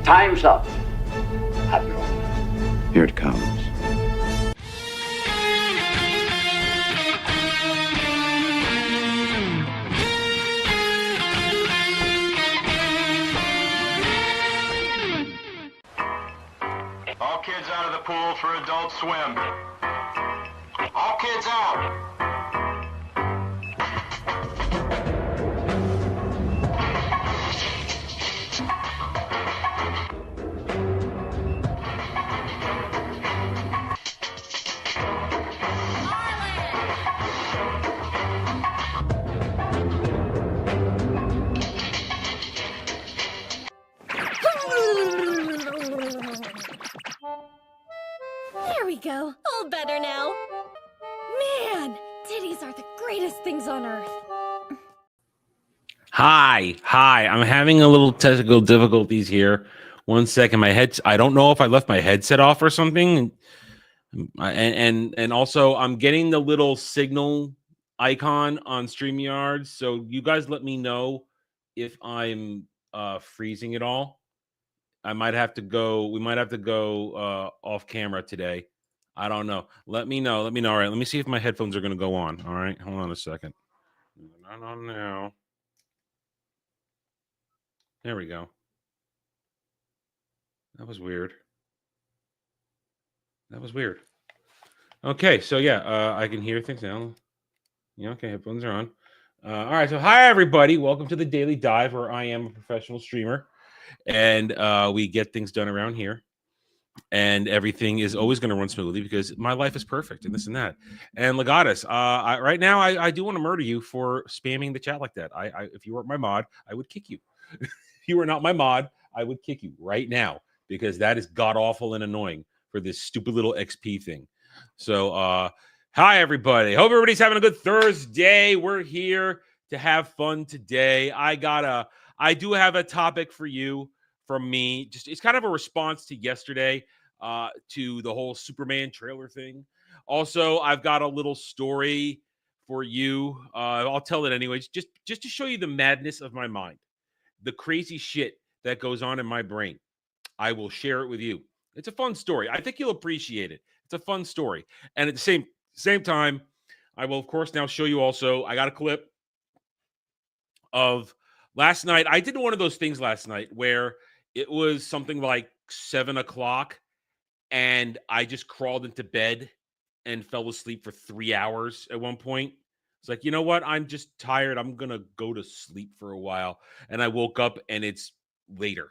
Time's up, Admiral. Here it comes. All kids out of the pool for Adult Swim. All kids out. There we go. All better now. Man, titties are the greatest things on earth. Hi. I'm having a little technical difficulties here. 1 second, I don't know if I left my headset off or something. And also I'm getting the little signal icon on StreamYard. So you guys let me know if I'm freezing it all. We might have to go off camera today. I don't know. Let me know. All right. Let me see if my headphones are going to go on. All right. Hold on a second. Not on now. There we go. That was weird. Okay. So yeah, I can hear things now. Yeah. Okay. Headphones are on. All right. So hi, everybody. Welcome to the Daily Dive, where I am a professional streamer. And we get things done around here, and everything is always going to run smoothly because my life is perfect and this and that. And Legatus, right now I do want to murder you for spamming the chat like that. If you weren't my mod, I would kick you. If you were not my mod, I would kick you right now because that is god awful and annoying for this stupid little XP thing. So hi everybody. Hope everybody's having a good Thursday. We're here to have fun today. I do have a topic for you from me. Just it's kind of a response to yesterday, to the whole Superman trailer thing. Also, I've got a little story for you. I'll tell it anyways, just to show you the madness of my mind, the crazy shit that goes on in my brain. I will share it with you. It's a fun story. I think you'll appreciate it. It's a fun story, and at the same time, I will of course now show you. Also, I got a clip of last night. I did one of those things last night where it was something like 7 o'clock and I just crawled into bed and fell asleep for 3 hours at one point. It's like, you know what? I'm just tired. I'm going to go to sleep for a while. And I woke up and it's later.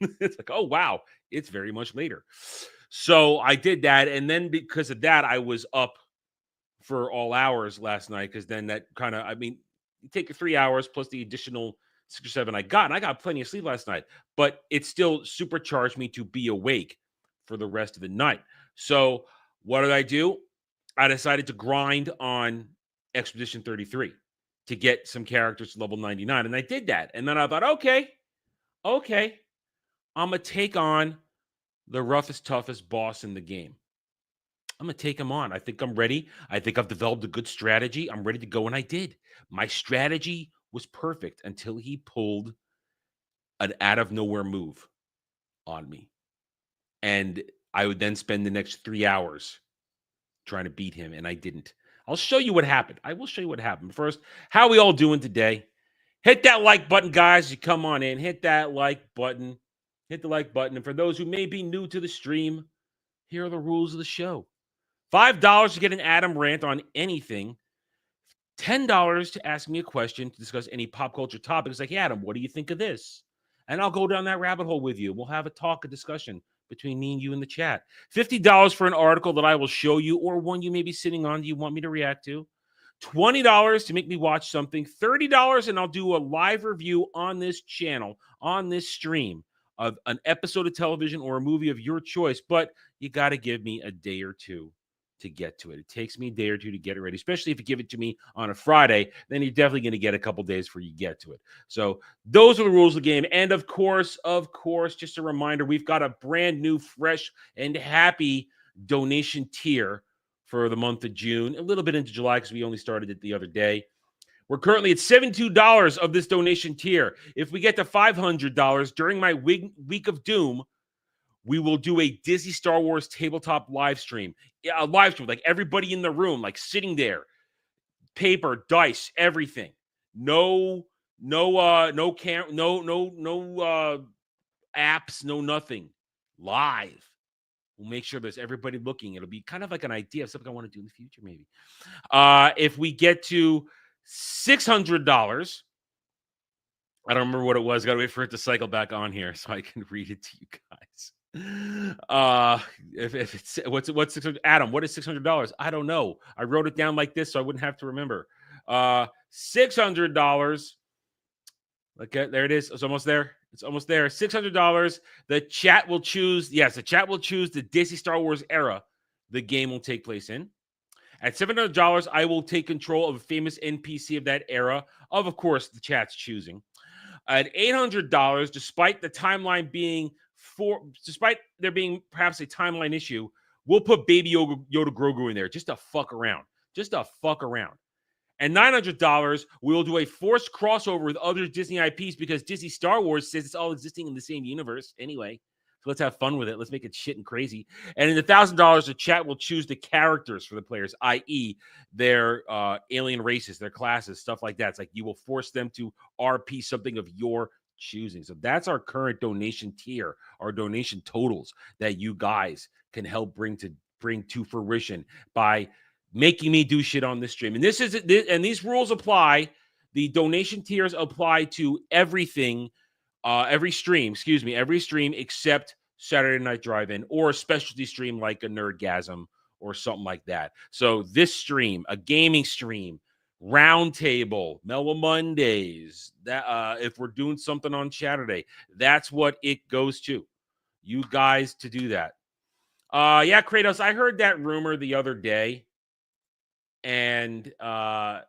It's like, oh, wow. It's very much later. So I did that. And then because of that, I was up for all hours last night because then that kind of, you take 3 hours plus the additional 6 or 7 I got, and I got plenty of sleep last night, but it still supercharged me to be awake for the rest of the night. So what did I do? I decided to grind on Expedition 33 to get some characters to level 99, and I did that. And then I thought, okay, I'm going to take on the roughest, toughest boss in the game. I'm going to take him on. I think I'm ready. I think I've developed a good strategy. I'm ready to go, and I did. My strategy was perfect until he pulled an out-of-nowhere move on me. And I would then spend the next 3 hours trying to beat him, and I didn't. I'll show you what happened. I will show you what happened. First, how we all doing today? Hit that like button, guys. You come on in. Hit that like button. Hit the like button. And for those who may be new to the stream, here are the rules of the show. $5 to get an Adam rant on anything. $10 to ask me a question to discuss any pop culture topics. Like, hey, Adam, what do you think of this? And I'll go down that rabbit hole with you. We'll have a discussion between me and you in the chat. $50 for an article that I will show you or one you may be sitting on you want me to react to. $20 to make me watch something. $30 and I'll do a live review on this channel, on this stream, of an episode of television or a movie of your choice. But you got to give me a day or two to get to it. It takes me a day or two to get it ready, especially if you give it to me on a Friday, then you're definitely going to get a couple days before you get to it. So those are the rules of the game. And of course, just a reminder, we've got a brand new, fresh, and happy donation tier for the month of June, a little bit into July because we only started it the other day. We're currently at $72 of this donation tier. If we get to $500 during my week of doom, we will do a Disney Star Wars tabletop live stream. Yeah, a live stream, like everybody in the room, like sitting there, paper, dice, everything. No apps, no nothing. Live. We'll make sure there's everybody looking. It'll be kind of like an idea of something I want to do in the future, maybe. If we get to $600, I don't remember what it was. Got to wait for it to cycle back on here so I can read it to you guys. If it's what's 600, Adam, what is $600? I don't know. I wrote it down like this so I wouldn't have to remember. $600. Okay, there it is. It's almost there. It's almost there. $600. The chat will choose. Yes, the chat will choose the Disney Star Wars era the game will take place in. At $700, I will take control of a famous NPC of that era, of course, the chat's choosing. At $800, despite the timeline being despite there being perhaps a timeline issue, we'll put Baby Yoda Grogu in there just to fuck around. Just to fuck around. And $900, we'll do a forced crossover with other Disney IPs because Disney Star Wars says it's all existing in the same universe anyway. So let's have fun with it. Let's make it shit and crazy. And in the $1,000, the chat will choose the characters for the players, i.e. their alien races, their classes, stuff like that. It's like you will force them to RP something of your choosing. So that's our current donation tier, our donation totals that you guys can help bring to fruition by making me do shit on this stream. And these rules apply. The donation tiers apply to everything, every stream except Saturday Night Drive-In or a specialty stream like a Nerdgasm or something like that. So this stream, a gaming stream, Roundtable, Mellow Mondays, that if we're doing something on Saturday, that's what it goes to. You guys to do that. Yeah, Kratos, I heard that rumor the other day. And I'll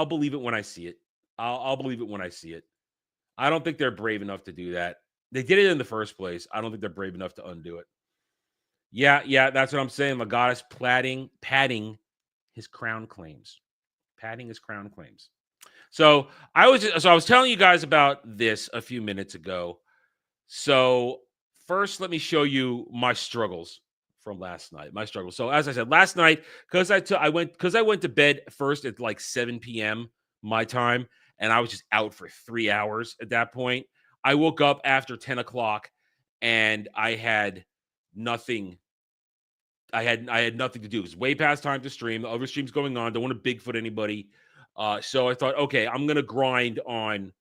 believe it when I see it. I'll believe it when I see it. I don't think they're brave enough to do that. They did it in the first place. I don't think they're brave enough to undo it. Yeah, that's what I'm saying. Legatus padding his crown claims. Padding his crown claims. So I was telling you guys about this a few minutes ago. So first, let me show you my struggles from last night. My struggle. So as I said, last night, because I went to bed first at like 7 p.m. my time, and I was just out for 3 hours at that point. I woke up after 10 o'clock and I had nothing. I had nothing to do. It was way past time to stream. The other stream's going on. Don't want to Bigfoot anybody. So I thought, okay, I'm gonna grind on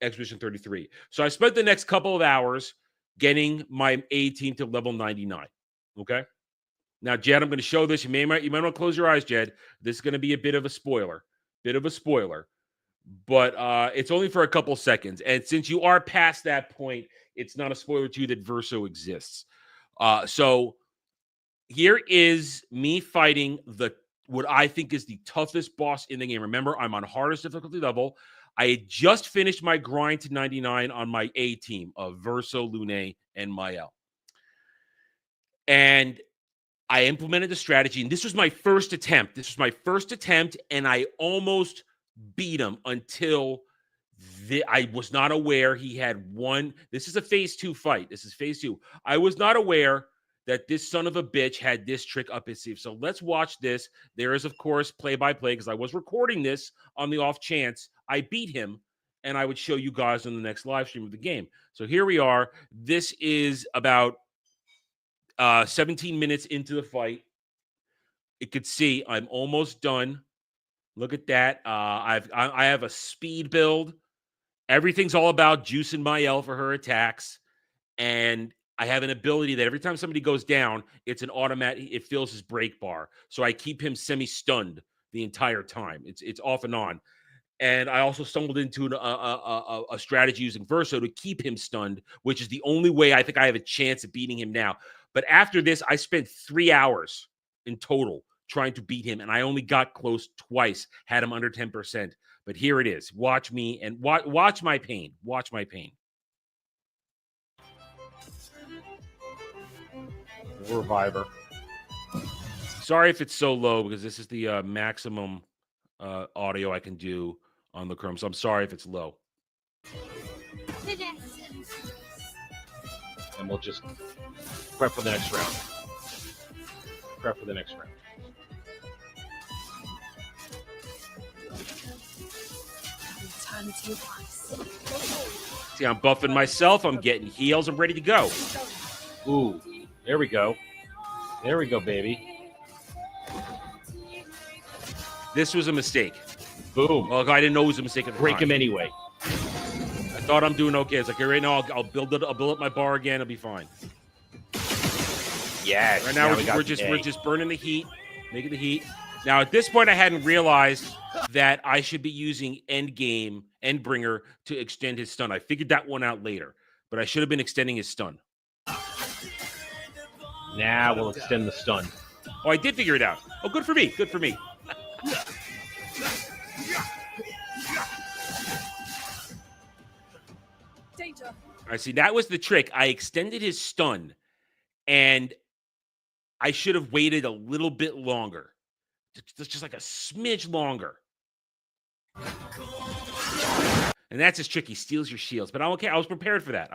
Expedition 33. So I spent the next couple of hours getting my A team to level 99. Okay. Now, Jed, I'm going to show this. You might want to close your eyes, Jed. This is going to be a bit of a spoiler. But it's only for a couple seconds. And since you are past that point, it's not a spoiler to you that Verso exists. So here is me fighting what I think is the toughest boss in the game. Remember, I'm on hardest difficulty level. I had just finished my grind to 99 on my A team of Verso, Lune, and Mael. And I implemented the strategy, and this was my first attempt. And I almost beat him until I was not aware he had one. This is a phase 2 fight. This is phase 2. I was not aware that this son of a bitch had this trick up his sleeve. So let's watch this. There is, of course, play-by-play because I was recording this on the off chance I beat him, and I would show you guys in the next live stream of the game. So here we are. This is about 17 minutes into the fight. You could see I'm almost done. Look at that. I have a speed build. Everything's all about juicing Mael for her attacks, and I have an ability that every time somebody goes down, it's an automatic. It fills his break bar, so I keep him semi-stunned the entire time. It's off and on. And I also stumbled into a strategy using Verso to keep him stunned, which is the only way I think I have a chance of beating him now. But after this, I spent 3 hours in total trying to beat him, and I only got close twice, had him under 10%. But here it is. Watch me and watch my pain. Watch my pain. Reviver. Sorry if it's so low because this is the maximum audio I can do on the Chrome. So I'm sorry if it's low. And we'll just prep for the next round. Prep for the next round. See, I'm buffing myself. I'm getting heals. I'm ready to go. Ooh, there we go. There we go, baby. This was a mistake. Boom. Well, I didn't know it was a mistake. Break him anyway. I thought I'm doing okay. It's like, right now, I'll build up my bar again. It'll be fine. Yes. Right now, we're just burning the heat, making the heat. Now, at this point, I hadn't realized that I should be using Endbringer to extend his stun. I figured that one out later, but I should have been extending his stun. Now we'll extend the stun. Oh, I did figure it out. Oh, good for me. Good for me. Danger. All right, see, that was the trick. I extended his stun, and I should have waited a little bit longer. Just like a smidge longer. And that's his trick. He steals your shields. But I'm okay. I was prepared for that.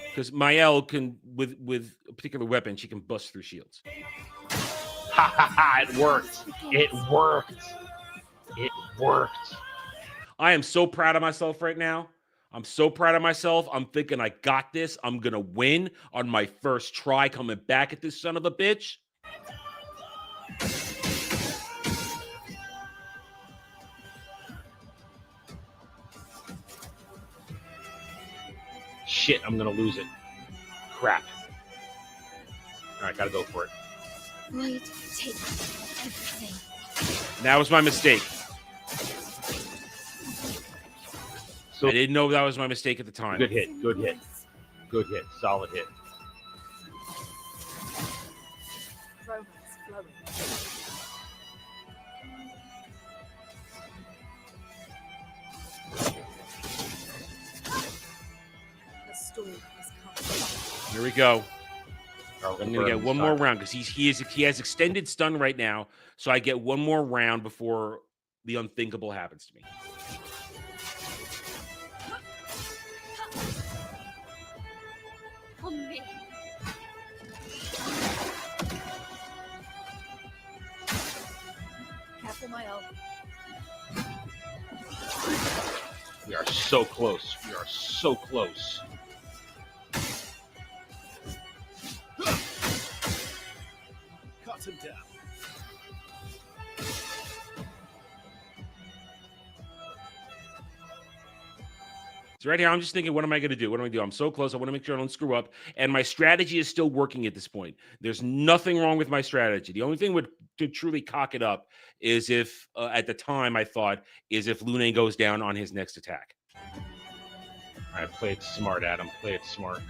Because Mael can, with a particular weapon, she can bust through shields. Ha ha ha! It worked. It worked. It worked. I am so proud of myself right now. I'm so proud of myself. I'm thinking I got this. I'm going to win on my first try coming back at this son of a bitch. Shit, I'm going to lose it. Crap. All right, got to go for it. Void, take everything. That was my mistake. So I didn't know that was my mistake at the time. Good hit, good hit. Good hit, solid hit. Romance flowing. The storm has come. Here we go. I'm gonna get one more round because he has extended stun right now, so I get one more round before the unthinkable happens to me. On me. Careful, Mael. We are so close. We are so close. Cut him down. So right here, I'm just thinking, what am I going to do? What am I going to do? I'm so close. I want to make sure I don't screw up. And my strategy is still working at this point. There's nothing wrong with my strategy. The only thing to truly cock it up is if, at the time, I thought, is if Lune goes down on his next attack. All right, play it smart, Adam. Play it smart.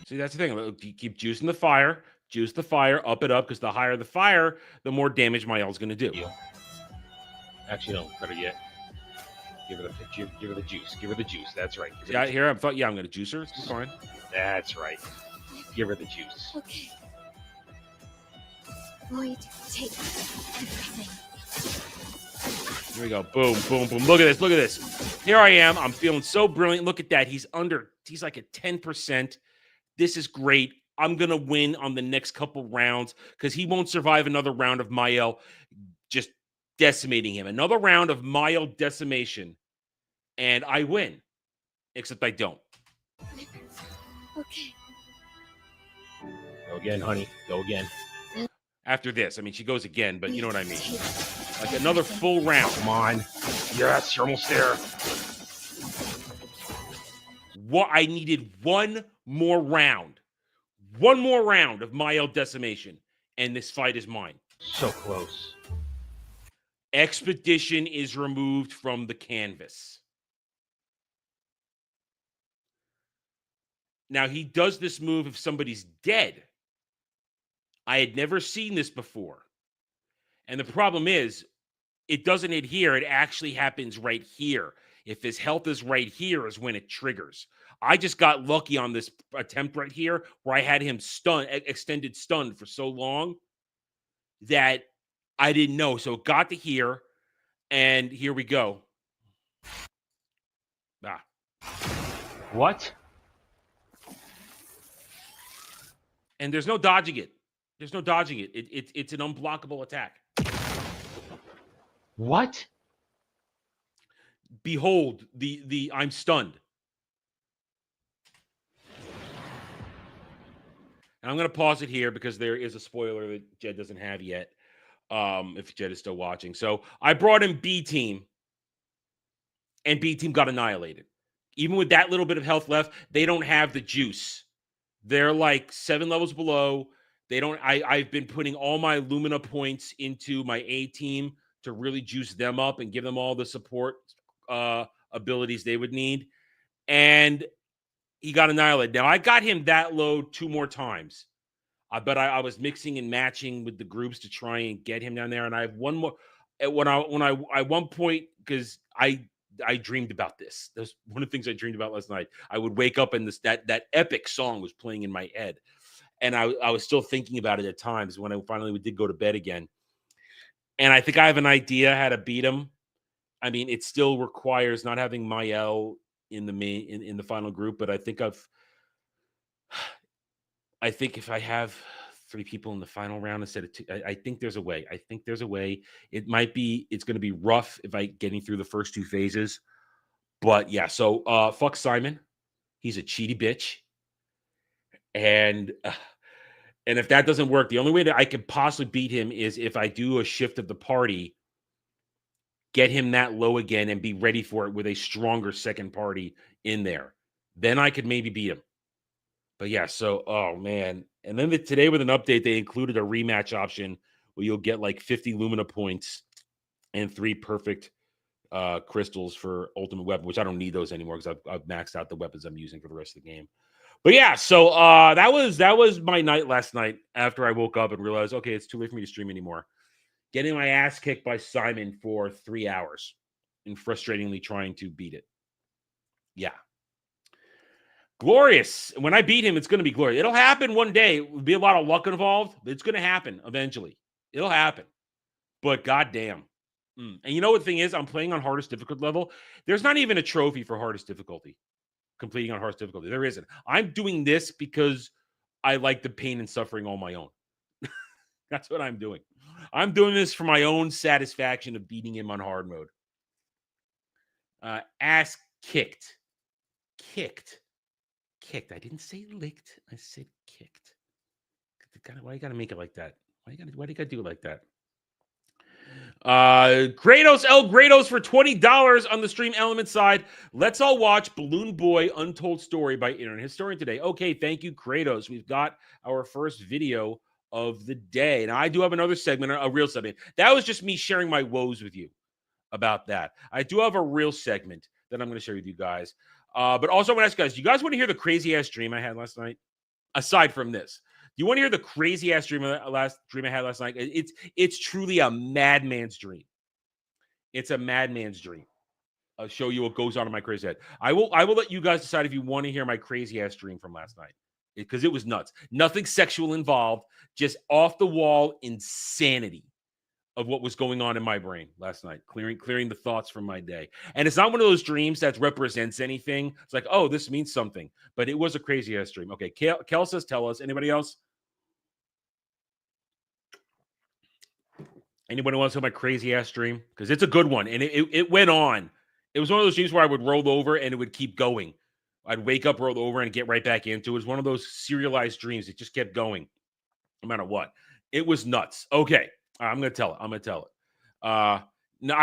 See, that's the thing. You keep juicing the fire. Juice the fire. Up it up, because the higher the fire, the more damage Mael's going to do. Actually, no. Better yet. Give her the juice. Give her the juice. That's right. Yeah, here I'm going to juice her. It's fine. That's right. Give her the juice. Okay. Void, take everything. Here we go. Boom, boom, boom. Look at this. Look at this. Here I am. I'm feeling so brilliant. Look at that. He's like at 10%. This is great. I'm going to win on the next couple rounds because he won't survive another round of Mael just decimating him. Another round of Mael decimation, and I win. Except I don't. Okay. Go again, honey. Go again. After this. I mean, she goes again, but you know what I mean. Like another full round. Come on. Yes, you're almost there. I needed one more round. One more round of Mael decimation, and this fight is mine. So close. Expedition is removed from the canvas. Now, he does this move if somebody's dead. I had never seen this before. And the problem is, it doesn't adhere. It actually happens right here. If his health is right here is when it triggers. I just got lucky on this attempt right here where I had him extended stunned for so long that I didn't know. So it got to here, and here we go. Ah. What? And there's no dodging it. There's no dodging it. It's an unblockable attack. What? Behold, I'm stunned. And I'm going to pause it here because there is a spoiler that Jed doesn't have yet, if Jed is still watching. So I brought in B Team, and B Team got annihilated. Even with that little bit of health left, they don't have the juice. They're like 7 levels below. They don't. I've been putting all my Lumina points into my A Team to really juice them up and give them all the support abilities they would need. And he got annihilated. Now, I got him that low 2 more times. But I was mixing and matching with the groups to try and get him down there. And I have one more. At one point, because I dreamed about this. That's one of the things I dreamed about last night. I would wake up and that epic song was playing in my head. And I was still thinking about it at times when I finally did go to bed again. And I think I have an idea how to beat him. I mean, it still requires not having Mael in the final group, but I think if I have 3 people in the final round instead of 2, I think there's a way. I think there's a way. It's going to be rough if I getting through the first 2 phases. But yeah, so fuck Simon. He's a cheaty bitch. And if that doesn't work, the only way that I could possibly beat him is if I do a shift of the party, get him that low again, and be ready for it with a stronger second party in there. Then I could maybe beat him. But yeah, so, oh man. And then today with an update, they included a rematch option where you'll get like 50 Lumina points and 3 perfect crystals for ultimate weapon, which I don't need those anymore because I've maxed out the weapons I'm using for the rest of the game. But yeah, so that was my night last night after I woke up and realized, okay, it's too late for me to stream anymore. Getting my ass kicked by Simon for 3 hours and frustratingly trying to beat it. Yeah. Glorious. When I beat him, it's going to be glorious. It'll happen one day. It will be a lot of luck involved, but it's going to happen eventually. It'll happen. But goddamn. And you know what the thing is? I'm playing on hardest difficulty level. There's not even a trophy for hardest difficulty. Completing on hardest difficulty. There isn't. I'm doing this because I like the pain and suffering on my own. That's what I'm doing. I'm doing this for my own satisfaction of beating him on hard mode. Ass kicked. Kicked. I didn't say licked. I said kicked. Why you gotta make it like that? Why do you gotta do it like that? Grados El Grados for $20 on the stream element side. Let's all watch Balloon Boy Untold Story by Internet Historian today. Okay, thank you, Kratos. We've got our first video of the day. Now, I do have another segment, a real segment. That was just me sharing my woes with you about that. I do have a real segment that I'm going to share with you guys. But also I want to ask you guys, do you guys want to hear the crazy-ass dream I had last night? Aside from this. Do you want to hear the crazy-ass dream I had last night? It's truly a madman's dream. It's a madman's dream. I'll show you what goes on in my crazy head. I will let you guys decide if you want to hear my crazy-ass dream from last night. Because it was nuts. Nothing sexual involved. Just off-the-wall insanity of what was going on in my brain last night. Clearing the thoughts from my day. And it's not one of those dreams that represents anything. It's like, oh, this means something. But it was a crazy-ass dream. Okay, Kel says, tell us. Anybody else? Anybody wants to know my crazy-ass dream? Because it's a good one. And it went on. It was one of those dreams where I would roll over and it would keep going. I'd wake up, roll over, and get right back into it. It was one of those serialized dreams. It just kept going no matter what. It was nuts. Okay. I'm going to tell it. No,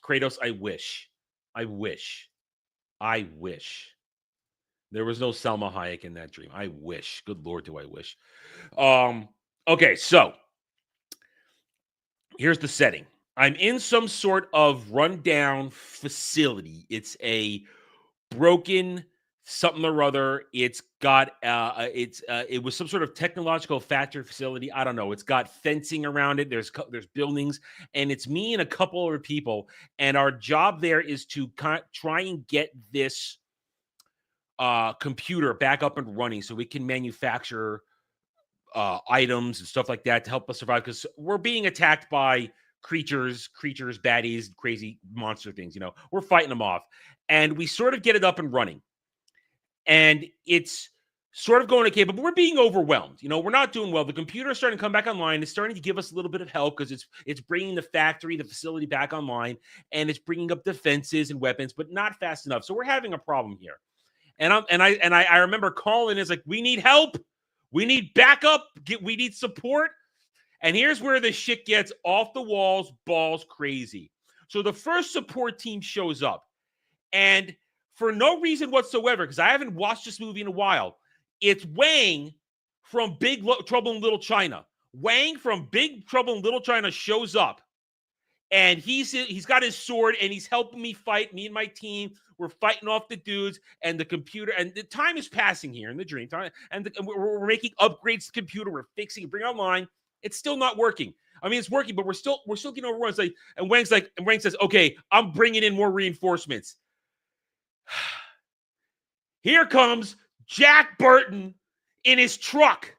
Kratos, I wish. There was no Selma Hayek in that dream. I wish. Good Lord, do I wish. Okay, so here's the setting. I'm in some sort of rundown facility. It's a broken something or other. It's got it was some sort of technological factory facility. I don't know. It's got fencing around it. There's buildings, and it's me and a couple other people. And our job there is to try and get this computer back up and running so we can manufacture items and stuff like that to help us survive, because we're being attacked by creatures, baddies, crazy monster things. We're fighting them off, and we sort of get it up and running, and it's sort of going okay, but we're being overwhelmed. We're not doing well. The computer is starting to come back online. It's starting to give us a little bit of help because it's bringing the facility back online, and it's bringing up defenses and weapons, but not fast enough. So we're having a problem here. And I remember calling. It's like, we need help. We need backup. We need support. And here's where the shit gets off the walls, balls crazy. So the first support team shows up, and for no reason whatsoever, because I haven't watched this movie in a while, it's Wang from Big Trouble in Little China. Wang from Big Trouble in Little China shows up, and he's got his sword, and he's helping me fight. Me and my team, we're fighting off the dudes, and the computer, and the time is passing here in the dream time, and we're making upgrades to the computer. We're fixing it, bring it online. It's still not working. I mean, it's working, but we're still getting overrun. It's like, and Wang says, "Okay, I'm bringing in more reinforcements." Here comes Jack Burton in his truck,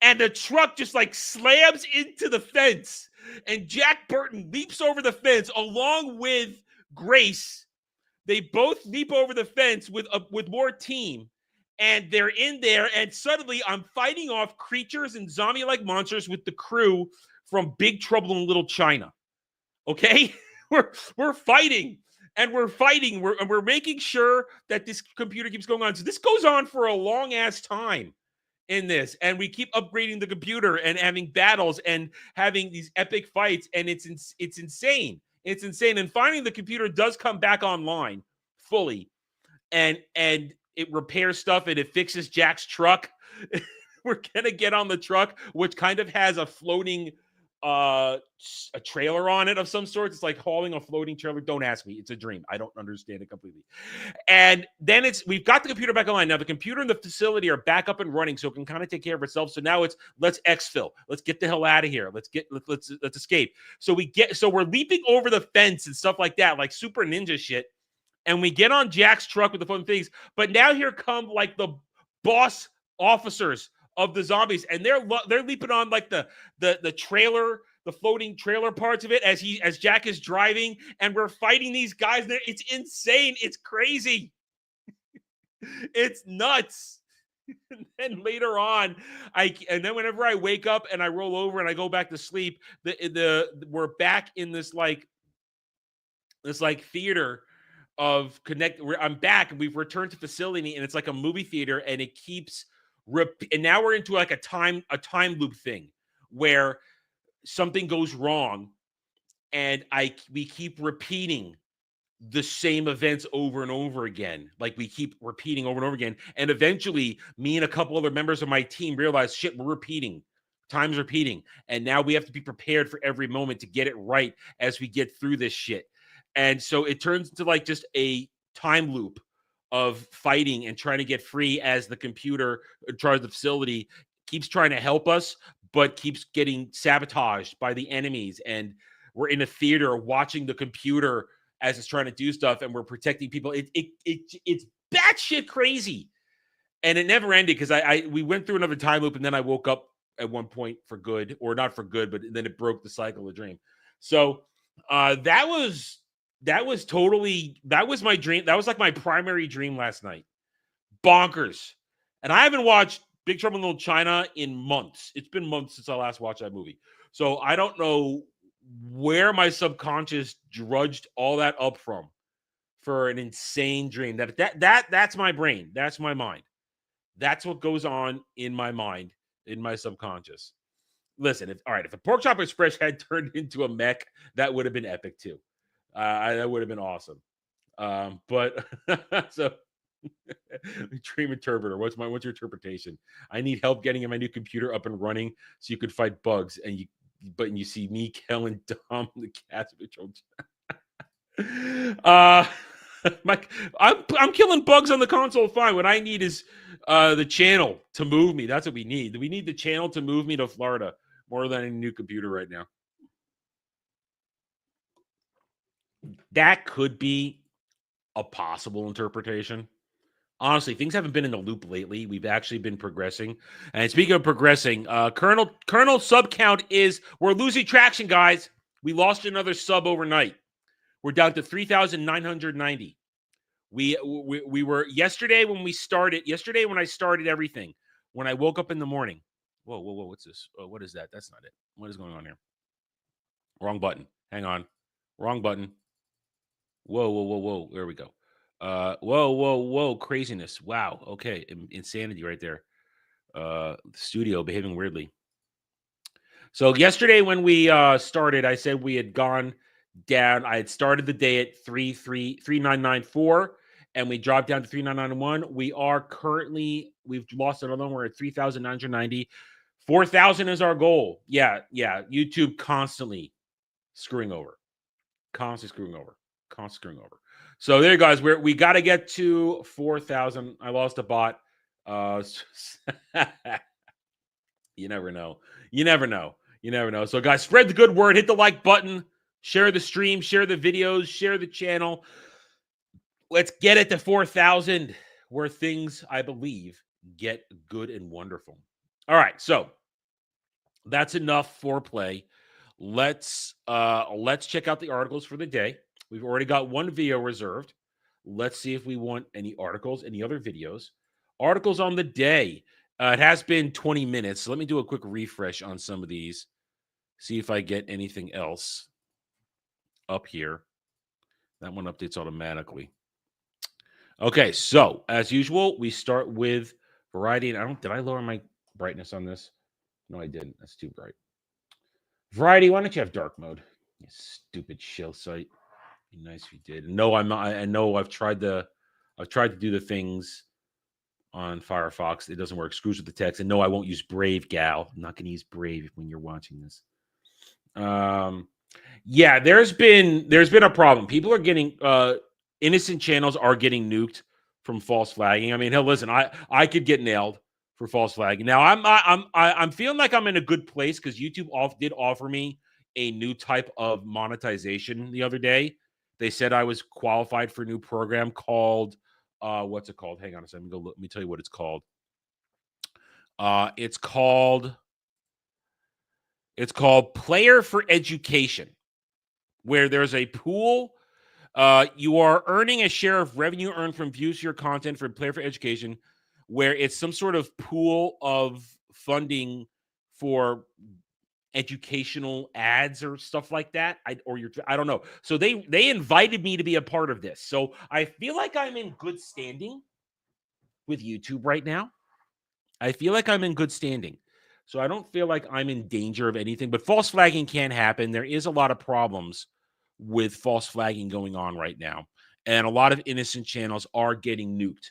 and the truck just like slams into the fence, and Jack Burton leaps over the fence along with Grace. They both leap over the fence with more team, and they're in there, and suddenly I'm fighting off creatures and zombie-like monsters with the crew from Big Trouble in Little China. Okay? We're fighting. And we're making sure that this computer keeps going on. So this goes on for a long-ass time in this. And we keep upgrading the computer and having battles and having these epic fights. And it's insane. It's insane. And finally, the computer does come back online fully. And it repairs stuff, and it fixes Jack's truck. We're going to get on the truck, which kind of has a floating a trailer on it of some sort. It's like hauling a floating trailer. Don't ask me. It's a dream. I don't understand it completely. And then we've got the computer back online. Now the computer and the facility are back up and running, so it can kind of take care of itself. So now it's let's exfil. Let's get the hell out of here. Let's escape. So we're leaping over the fence and stuff like that, like super ninja shit. And we get on Jack's truck with the fun things. But now here come like the boss officers of the zombies, and they're leaping on like the trailer, the floating trailer parts of it as Jack is driving, and we're fighting these guys there. It's insane. It's crazy. It's nuts. And then later on, and then whenever I wake up and I roll over and I go back to sleep, we're back in this theater of I'm back, and we've returned to facility, and it's like a movie theater, and it keeps and now we're into like a time loop thing where something goes wrong, and we keep repeating the same events over and over again. Like we keep repeating over and over again, and eventually me and a couple other members of my team realize, shit, we're repeating. Time's repeating, and now we have to be prepared for every moment to get it right as we get through this shit. And so it turns into like just a time loop of fighting and trying to get free as the computer in charge of the facility keeps trying to help us, but keeps getting sabotaged by the enemies. And we're in a theater watching the computer as it's trying to do stuff, and we're protecting people. It's batshit crazy. And it never ended because we went through another time loop, and then I woke up at one point for good, or not for good, but then it broke the cycle of dream. So that was my dream. That was like my primary dream last night. Bonkers. And I haven't watched Big Trouble in Little China in months. It's been months since I last watched that movie. So I don't know where my subconscious drudged all that up from for an insane dream. That's my brain. That's my mind. That's what goes on in my mind, in my subconscious. Listen, if a Pork Chop Express had turned into a mech, that would have been epic too. That would have been awesome. But so dream interpreter. What's your interpretation? I need help getting my new computer up and running so you could fight bugs, and you see me, Kel, and Dom, the cats. I'm killing bugs on the console fine. What I need is the channel to move me. That's what we need. We need the channel to move me to Florida more than a new computer right now. That could be a possible interpretation. Honestly, things haven't been in the loop lately. We've actually been progressing. And speaking of progressing, Colonel sub count we're losing traction, guys. We lost another sub overnight. We're down to 3,990. We were yesterday when I started everything. When I woke up in the morning. Whoa, what's this? Oh, what is that? That's not it. What is going on here? Wrong button. Hang on. Wrong button. Whoa. There we go. Whoa. Craziness. Wow. Okay. Insanity right there. The studio behaving weirdly. So yesterday when we started, I said we had gone down. I had started the day at 3,994 and we dropped down to 3,991. We've lost another one. We're at 3,990. 4,000 is our goal. Yeah. YouTube constantly screwing over. So there you guys, we got to get to 4,000. I lost a bot. You never know. So guys, spread the good word, hit the like button, share the stream, share the videos, share the channel. Let's get it to 4,000 where things, I believe, get good and wonderful. All right. So that's enough foreplay. Let's check out the articles for the day. We've already got one video reserved. Let's see if we want any articles, any other videos. Articles on the day. It has been 20 minutes. So let me do a quick refresh on some of these. See if I get anything else up here. That one updates automatically. Okay, so as usual, we start with Variety. And did I lower my brightness on this? No, I didn't. That's too bright. Variety, why don't you have dark mode? You stupid shill site. Be nice if you did. No, I'm not. I know I've tried to do the things on Firefox. It doesn't work. Screws with the text. And no, I won't use Brave, gal. I'm not going to use Brave when you're watching this. Yeah, there's been a problem. People are getting innocent channels are getting nuked from false flagging. I mean, hell, listen, I could get nailed for false flagging. Now I'm feeling like I'm in a good place because YouTube did offer me a new type of monetization the other day. They said I was qualified for a new program called what's it called? Hang on a second. Let me tell you what it's called. It's called Player for Education, where there's a pool. You are earning a share of revenue earned from views to your content for Player for Education, where it's some sort of pool of funding for educational ads or stuff like that. I don't know. So they invited me to be a part of this. So I feel like I'm in good standing with YouTube right now. I feel like I'm in good standing. So I don't feel like I'm in danger of anything, but false flagging can happen. There is a lot of problems with false flagging going on right now. And a lot of innocent channels are getting nuked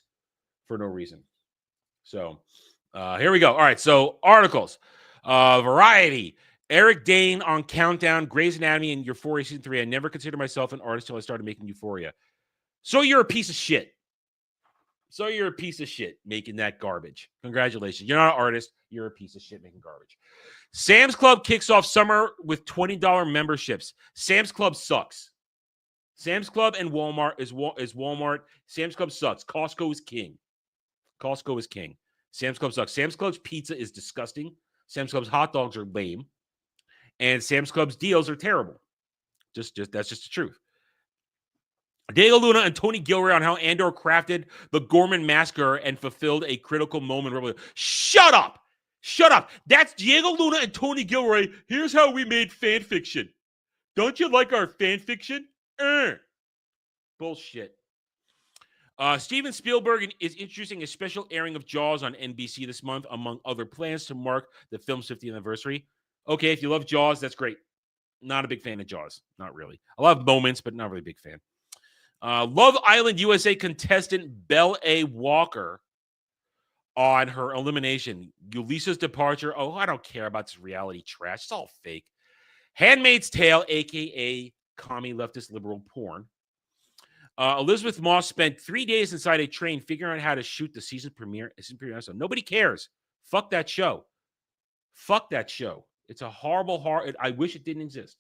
for no reason. So here we go. All right. So articles, Variety, Eric Dane on Countdown, Grey's Anatomy, and Euphoria Season 3. I never considered myself an artist till I started making Euphoria. So you're a piece of shit. Making that garbage. Congratulations. You're not an artist. You're a piece of shit making garbage. Sam's Club kicks off summer with $20 memberships. Sam's Club sucks. Sam's Club and Walmart is Walmart. Sam's Club sucks. Costco is king. Sam's Club sucks. Sam's Club's pizza is disgusting. Sam's Club's hot dogs are lame. And Sam's Club's deals are terrible. Just that's just the truth. Diego Luna and Tony Gilroy on how Andor crafted the Gorman Massacre and fulfilled a critical moment. Shut up! That's Diego Luna and Tony Gilroy. Here's how we made fan fiction. Don't you like our fan fiction? Bullshit. Steven Spielberg is introducing a special airing of Jaws on NBC this month, among other plans to mark the film's 50th anniversary. Okay, if you love Jaws, that's great. Not a big fan of Jaws. Not really. I love moments, but not really a big fan. Love Island USA contestant Belle A. Walker on her elimination. Ulisa's departure. Oh, I don't care about this reality trash. It's all fake. Handmaid's Tale, a.k.a. commie leftist liberal porn. Elizabeth Moss spent 3 days inside a train figuring out how to shoot the season premiere episode. Nobody cares. Fuck that show. Fuck that show. It's a horrible. I wish it didn't exist.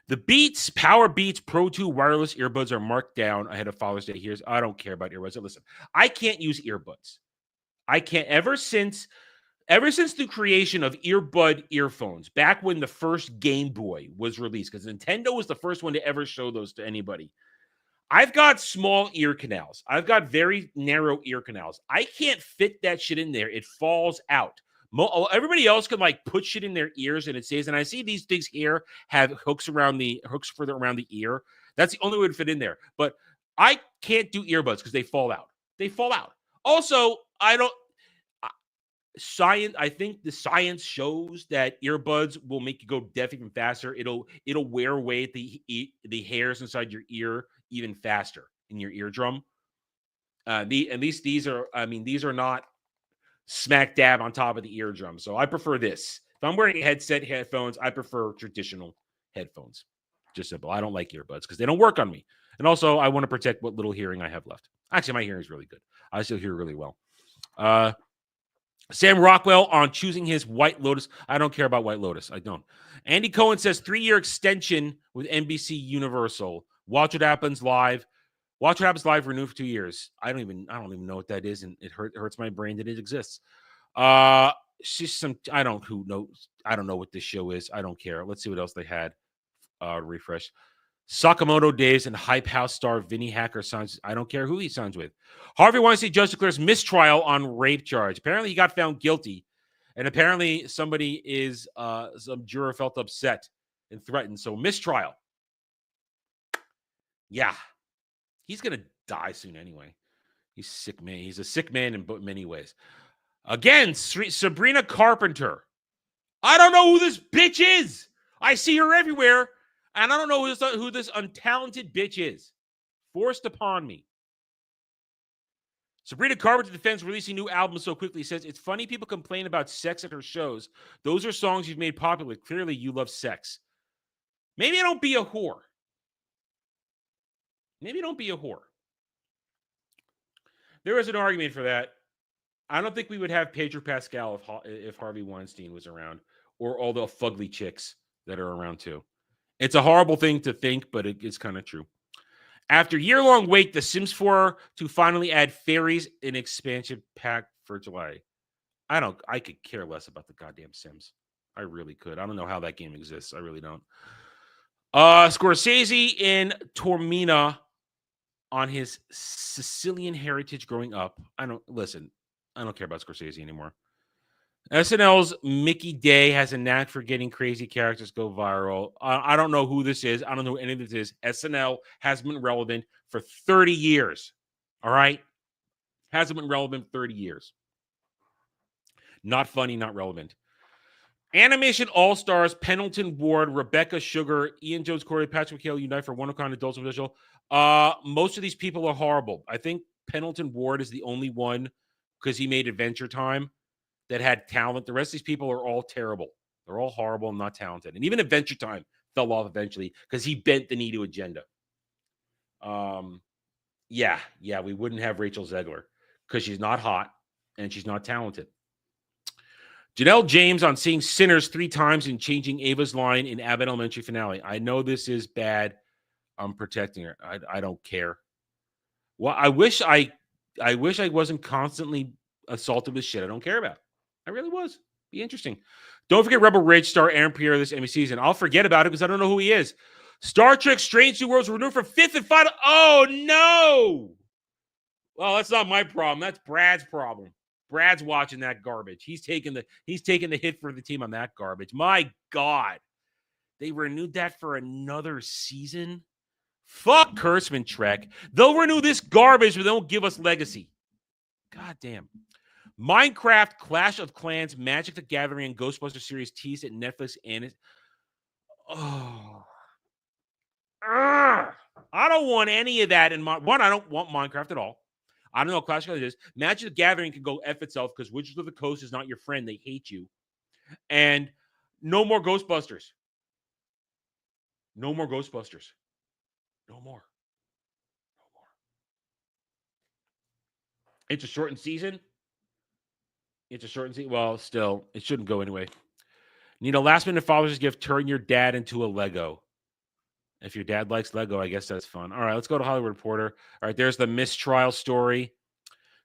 The Beats Power Beats Pro 2 wireless earbuds are marked down ahead of Father's Day. I don't care about earbuds. Listen, I can't use earbuds. I can't. Ever since the creation of earbud earphones, back when the first Game Boy was released, because Nintendo was the first one to ever show those to anybody. I've got small ear canals. I've got very narrow ear canals. I can't fit that shit in there. It falls out. Everybody else can like put shit in their ears and it stays. And I see these things here have hooks further around the ear. That's the only way to fit in there. But I can't do earbuds because they fall out. Also, I think the science shows that earbuds will make you go deaf even faster. It'll wear away the hairs inside your ear even faster in your eardrum. These are not smack dab on top of the eardrum. So I prefer this. If I'm wearing headphones, I prefer traditional headphones. Just simple. I don't like earbuds because they don't work on me. And also, I want to protect what little hearing I have left. Actually, my hearing is really good. I still hear really well. Sam Rockwell on choosing his White Lotus. I don't care about White Lotus. I don't. Andy Cohen says 3-year extension with NBC Universal. Watch What Happens Live. Watch What Happens Live renewed for 2 years. I don't even know what that is, and it hurts my brain that it exists. I don't know what this show is. I don't care. Let's see what else they had. Refresh. Sakamoto Days and Hype House star Vinny Hacker signs. I don't care who he signs with. Harvey Weinstein judge declares mistrial on rape charge. Apparently, he got found guilty, and apparently some juror felt upset and threatened. So mistrial. Yeah. He's going to die soon anyway. He's a sick man. He's a sick man in many ways. Again, Sabrina Carpenter. I don't know who this bitch is. I see her everywhere, and I don't know who this untalented bitch is. Forced upon me. Sabrina Carpenter defends releasing new album so quickly. Says, it's funny people complain about sex at her shows. Those are songs you've made popular. Clearly, you love sex. Maybe I don't be a whore. There is an argument for that. I don't think we would have Pedro Pascal if Harvey Weinstein was around, or all the fugly chicks that are around too. It's a horrible thing to think, but it's kind of true. After year-long wait, The Sims 4 to finally add fairies in expansion pack for July. I could care less about the goddamn Sims. I really could. I don't know how that game exists. I really don't. Scorsese in Tormina on his Sicilian heritage growing up. I don't care about Scorsese anymore. SNL's Mickey Day has a knack for getting crazy characters go viral. I don't know who this is. I don't know who any of this is. SNL has been relevant for 30 years. All right? Hasn't been relevant 30 years. Not funny, not relevant. Animation All-Stars, Pendleton Ward, Rebecca Sugar, Ian Jones, Corey, Patrick McHale unite for WonderCon Adults Official. Most of these people are horrible. I think Pendleton Ward is the only one, because he made Adventure Time, that had talent. The rest of these people are all terrible. They're all horrible and not talented. And even Adventure Time fell off eventually because he bent the knee to agenda. We wouldn't have Rachel Zegler because she's not hot and she's not talented. Janelle James on seeing Sinners 3 times and changing Ava's line in Abbott Elementary finale. I know this is bad. I'm protecting her. I don't care. Well, I wish I wasn't constantly assaulted with shit I don't care about. I really was. Be interesting. Don't forget Rebel Ridge star Aaron Pierre this Emmy season. I'll forget about it because I don't know who he is. Star Trek Strange New Worlds renewed for 5th and final. Oh, no. Well, that's not my problem. That's Brad's problem. Brad's watching that garbage. He's taking the hit for the team on that garbage. My God. They renewed that for another season? Fuck Kurtzman Trek. They'll renew this garbage, but they won't give us Legacy. God damn. Minecraft, Clash of Clans, Magic the Gathering, and Ghostbusters series teased at Netflix and it. Oh. I don't want any of that in my one. I don't want Minecraft at all. I don't know what Clash of Clans is. Magic the Gathering can go F itself because Wizards of the Coast is not your friend. They hate you. And no more Ghostbusters. No more Ghostbusters. No more. No more. It's a shortened season. It's a shortened season. Well, still, it shouldn't go anyway. Need a last minute Father's gift. Turn your dad into a Lego. If your dad likes Lego, I guess that's fun. All right, let's go to Hollywood Reporter. All right, there's the mistrial story.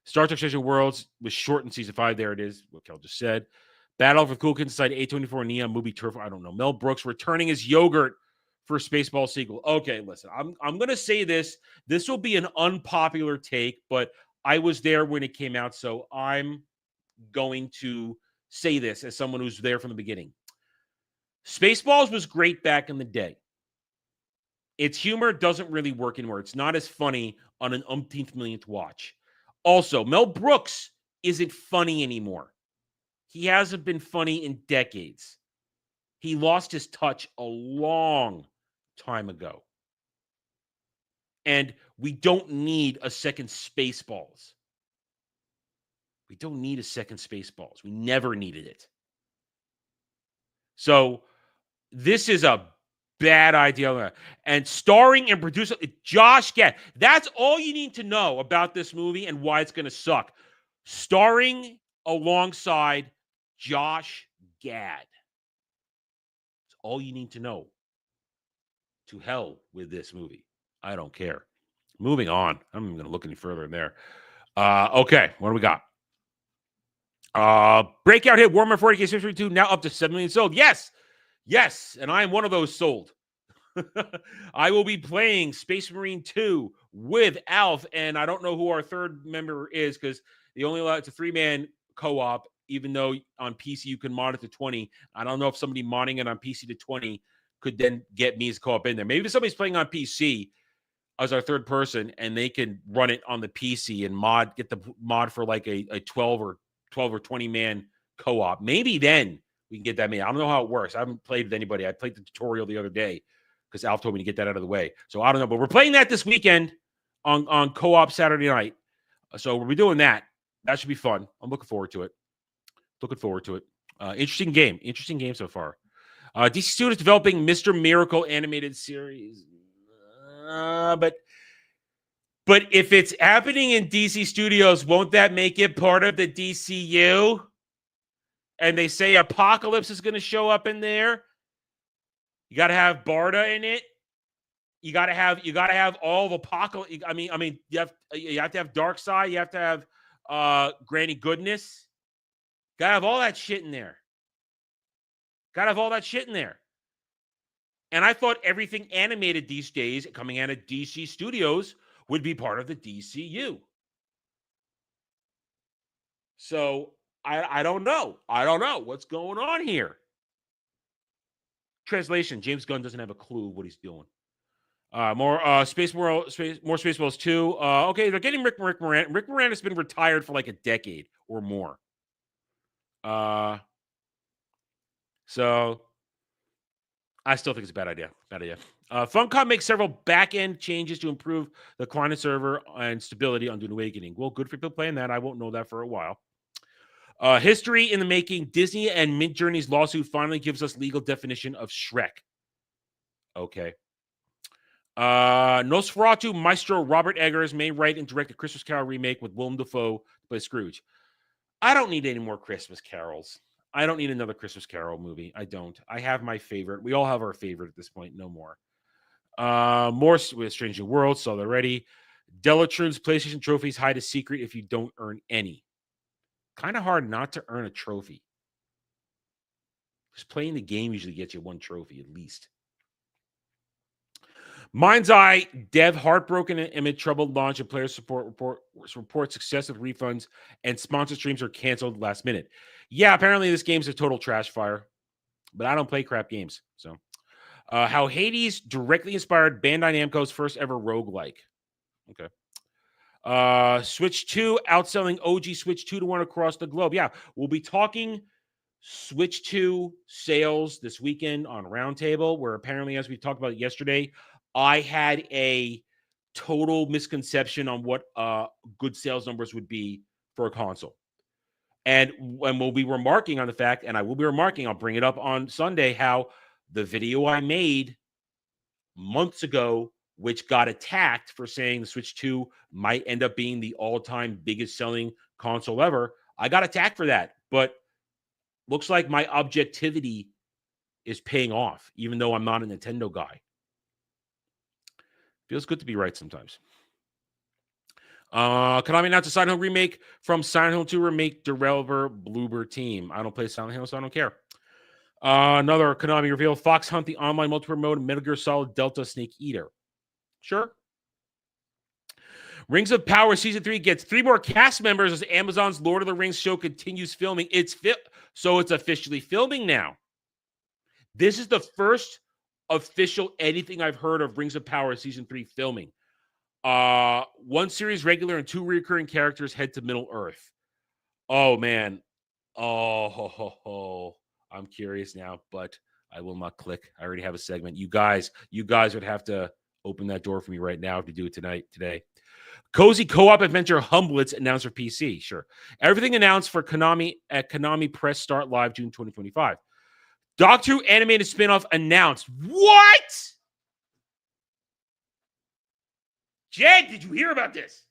Star Trek Strange New Worlds was shortened season 5. There it is, what Kel just said. Battle for Cool Kids Inside A24 Neon movie turf. I don't know. Mel Brooks returning as Yogurt for Spaceball sequel. Okay, listen, I'm going to say this. This will be an unpopular take, but I was there when it came out, so I'm going to say this as someone who's there from the beginning. Spaceballs was great back in the day. Its humor doesn't really work anymore. It's not as funny on an umpteenth millionth watch. Also, Mel Brooks isn't funny anymore. He hasn't been funny in decades. He lost his touch a long time ago. And we don't need a second Spaceballs. We don't need a second Spaceballs. We never needed it. So this is a bad idea. And starring and producer Josh Gad. That's all you need to know about this movie and why it's going to suck. Starring alongside Josh Gad. That's all you need to know. To hell with this movie. I don't care. Moving on. I'm not even going to look any further in there. Okay, what do we got? Breakout hit Warhammer 40K 632 now up to 7 million sold. Yes. Yes, and I am one of those sold. I will be playing Space Marine 2 with Alf, and I don't know who our third member is because they only allow it's a 3-man co-op, even though on PC you can mod it to 20. I don't know if somebody modding it on PC to 20 could then get me as co-op in there. Maybe if somebody's playing on PC as our third person and they can run it on the PC and get the mod for like a 12 or 20 man co-op. Maybe then we can get that made. I don't know how it works. I haven't played with anybody. I played the tutorial the other day because Alf told me to get that out of the way. So I don't know, but we're playing that this weekend on co-op Saturday night. So we'll be doing that. That should be fun. I'm looking forward to it. Interesting game so far. DC Studios developing Mr. Miracle animated series. But if it's happening in DC Studios, won't that make it part of the DCU? And they say Apocalypse is going to show up in there. You got to have Barda in it. You got to have all of Apocalypse. I mean, you have to have Darkseid. You have to have Granny Goodness. Got to have all that shit in there. And I thought everything animated these days coming out of DC Studios would be part of the DCU. So I don't know. What's going on here. Translation: James Gunn doesn't have a clue what he's doing. More Spaceballs 2. Okay, they're getting Rick Moranis. Rick Moranis has been retired for like a decade or more. So I still think it's a bad idea. Funcom makes several back-end changes to improve the client server and stability on Dune Awakening. Well, good for people playing that. I won't know that for a while. History in the making. Disney and Midjourney's lawsuit finally gives us legal definition of Shrek. Okay. Nosferatu maestro Robert Eggers may write and direct a Christmas Carol remake with Willem Dafoe to play Scrooge. I don't need any more Christmas carols. I don't need another Christmas Carol movie. I don't. I have my favorite. We all have our favorite at this point. No more. More with Strange New Worlds. So they're ready. Delatroon's PlayStation trophies hide a secret if you don't earn any. Kind of hard not to earn a trophy. Just playing the game usually gets you one trophy at least. Mind's Eye dev heartbroken amid troubled launch and player support report success with refunds and sponsor streams are canceled last minute. Yeah, apparently this game's a total trash fire, but I don't play crap games. So, how Hades directly inspired Bandai Namco's first ever roguelike. Okay. Switch 2 outselling OG Switch 2 to 1 across the globe. Yeah, we'll be talking Switch 2 sales this weekend on Roundtable, where apparently, as we talked about yesterday, I had a total misconception on what good sales numbers would be for a console. And we'll be remarking on the fact, and I will be remarking, I'll bring it up on Sunday, how the video I made months ago which got attacked for saying the Switch 2 might end up being the all-time biggest selling console ever. I got attacked for that, but looks like my objectivity is paying off, even though I'm not a Nintendo guy. Feels good to be right sometimes. Konami announced a Silent Hill remake from Silent Hill 2 remake developer Bloober Team. I don't play Silent Hill, so I don't care. Another Konami reveal: Fox Hunt, the online multiplayer mode, Metal Gear Solid Delta Snake Eater. Sure. Rings of Power Season 3 gets 3 more cast members as Amazon's Lord of the Rings show continues filming. So it's officially filming now. This is the first official anything I've heard of Rings of Power Season 3 filming. 1 series regular and 2 recurring characters head to Middle Earth. Oh, man. Oh, I'm curious now, but I will not click. I already have a segment. You guys would have to open that door for me right now to do it today. Cozy co-op adventure Humblets announced for PC. Sure. Everything announced for Konami at Konami Press Start Live June 2025. Doctor Who animated spinoff announced. What? Jed, did you hear about this?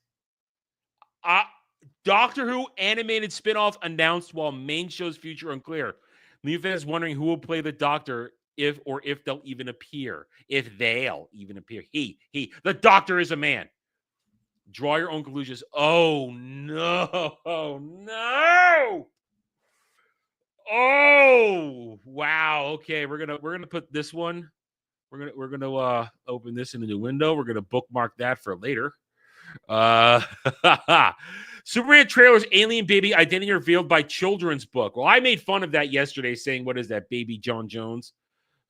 Doctor Who animated spinoff announced while main show's future unclear. Leave fans wondering who will play the Doctor, if they'll even appear. If they'll even appear. The Doctor is a man. Draw your own conclusions. Oh no! Oh wow! Okay, we're gonna put this one. We're gonna open this in a new window. We're gonna bookmark that for later. Superman trailers, Alien Baby identity revealed by children's book. Well, I made fun of that yesterday, saying, "What is that, Baby John Jones?"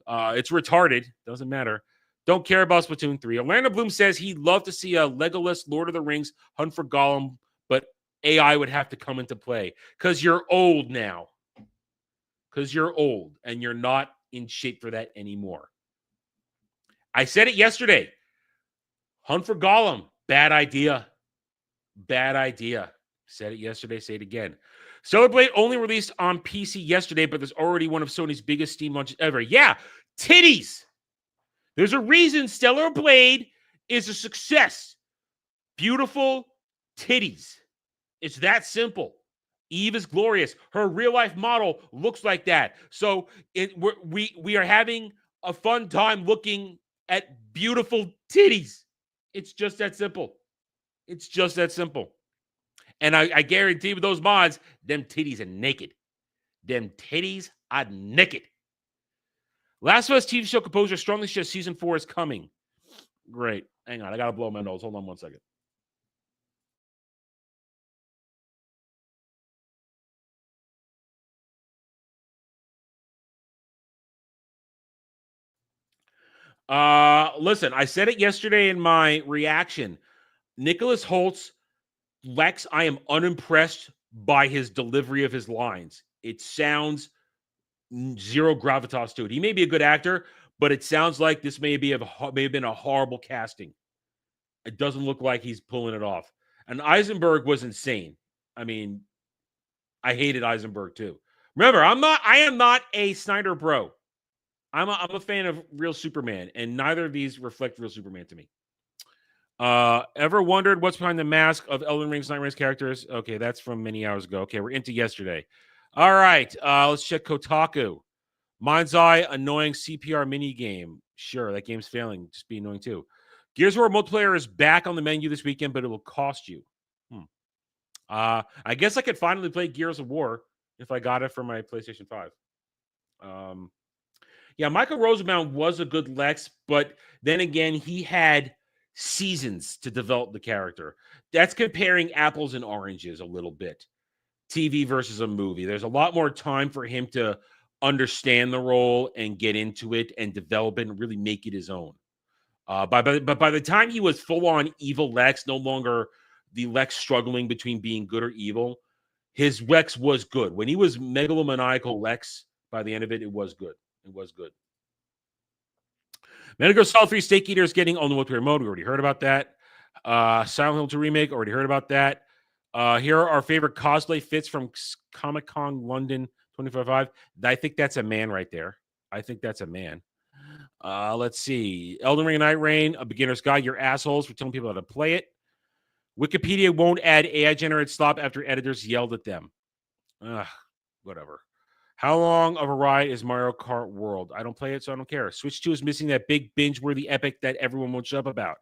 It's retarded. Doesn't matter. Don't care about Splatoon 3. Orlando Bloom says he'd love to see a Legolas Lord of the Rings Hunt for Gollum, but AI would have to come into play because you're old now. Because you're old and you're not in shape for that anymore. I said it yesterday. Hunt for Gollum. Bad idea. Bad idea. Said it yesterday. Say it again. Stellar Blade only released on PC yesterday, but there's already one of Sony's biggest Steam launches ever. Yeah, titties. There's a reason Stellar Blade is a success. Beautiful titties. It's that simple. Eve is glorious. Her real-life model looks like that. So we are having a fun time looking at beautiful titties. It's just that simple. It's just that simple. And I guarantee with those mods, them titties are naked. Them titties are naked. Last of Us TV show composer strongly suggests season 4 is coming. Great. Hang on. I got to blow my nose. Hold on 1 second. Listen, I said it yesterday in my reaction. Nicholas Holtz, Lex, I am unimpressed by his delivery of his lines. It sounds zero gravitas to it. He may be a good actor, but it sounds like this may have been a horrible casting. It doesn't look like he's pulling it off. And Eisenberg was insane. I mean, I hated Eisenberg too. Remember, I am not a Snyder bro. I'm a fan of real Superman, and neither of these reflect real Superman to me. Ever wondered what's behind the mask of Elden Ring's Nightmares characters? Okay, that's from many hours ago. Okay, we're into yesterday. All right, let's check Kotaku. Mind's Eye, annoying CPR mini game. Sure, that game's failing. Just be annoying too. Gears of War multiplayer is back on the menu this weekend, but it will cost you. I guess I could finally play Gears of War if I got it for my PlayStation 5. Yeah, Michael Rosenbaum was a good Lex, but then again, he had seasons to develop the character. That's comparing apples and oranges a little bit. TV versus a movie. There's a lot more time for him to understand the role and get into it and develop it and really make it his own. But by the time he was full-on evil Lex, no longer the Lex struggling between being good or evil, his Lex was good. When he was megalomaniacal Lex, by the end of it, it was good. It was good. Metal Gear Solid 3 Snake Eater is getting on the multiplayer mode. We already heard about that. Silent Hill 2 Remake, already heard about that. Here are our favorite cosplay fits from Comic-Con London 2025. I think that's a man right there. I think that's a man. Let's see. Elden Ring and Night Rain, a beginner's guide. You're assholes for telling people how to play it. Wikipedia won't add AI-generated slop after editors yelled at them. Whatever. How long of a ride is Mario Kart World? I don't play it, so I don't care. Switch 2 is missing that big binge-worthy epic that everyone won't shut up about.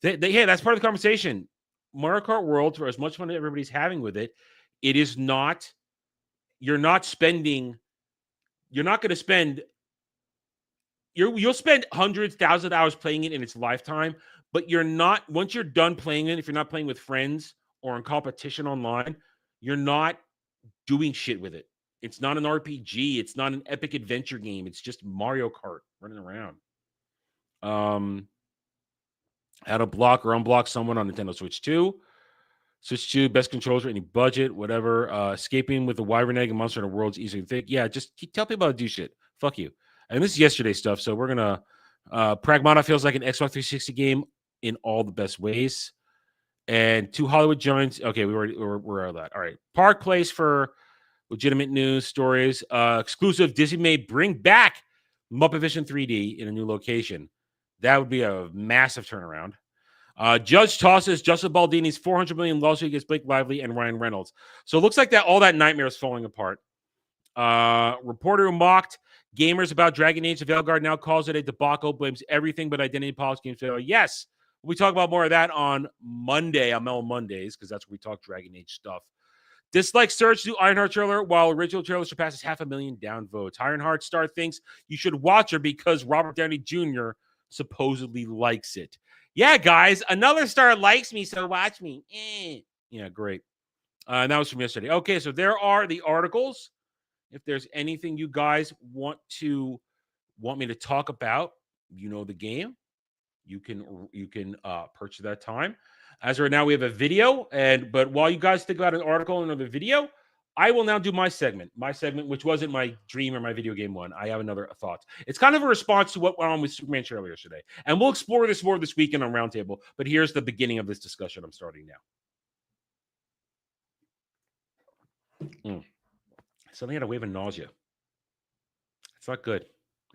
Yeah, that's part of the conversation. Mario Kart World, for as much fun as everybody's having with it, it is not. You're not going to spend. You'll spend hundreds, thousands of hours playing it in its lifetime, but you're not. Once you're done playing it, if you're not playing with friends or in competition online, you're not doing shit with it. It's not an RPG. It's not an epic adventure game. It's just Mario Kart running around. How to block or unblock someone on Nintendo Switch 2. Switch 2, best controls for any budget, whatever. Escaping with the wyvern egg and monster in the world's easier to think. Yeah, just tell people how to do shit. Fuck you. And this is yesterday's stuff, so we're going to... Pragmata feels like an Xbox 360 game in all the best ways. And 2 Hollywood giants... Okay, we're all that. All right. Park Place for legitimate news stories. Exclusive, Disney may bring back Muppet Vision 3D in a new location. That would be a massive turnaround. Judge tosses Justin Baldini's $400 million lawsuit against Blake Lively and Ryan Reynolds. So it looks like all that nightmare is falling apart. Reporter who mocked gamers about Dragon Age of Veilguard now calls it a debacle, blames everything but identity politics games failure. Yes, we talk about more of that on Monday, on Mellow Mondays, because that's where we talk Dragon Age stuff. Dislike surge to Ironheart trailer, while original trailer surpasses 500,000 downvotes. Ironheart star thinks you should watch her because Robert Downey Jr. supposedly likes it. Yeah, guys, another star likes me, so watch me. Yeah, great. And that was from yesterday. Okay, so there are the articles. If there's anything you guys want me to talk about, you know the game. You can purchase that time. As of right now, we have a video, but while you guys think about an article and another video, I will now do my segment, which wasn't my dream or my video game one. I have another thought. It's kind of a response to what went on with Superman trailer yesterday. And we'll explore this more this weekend on Roundtable. But here's the beginning of this discussion I'm starting now. Suddenly had a wave of nausea. It's not good.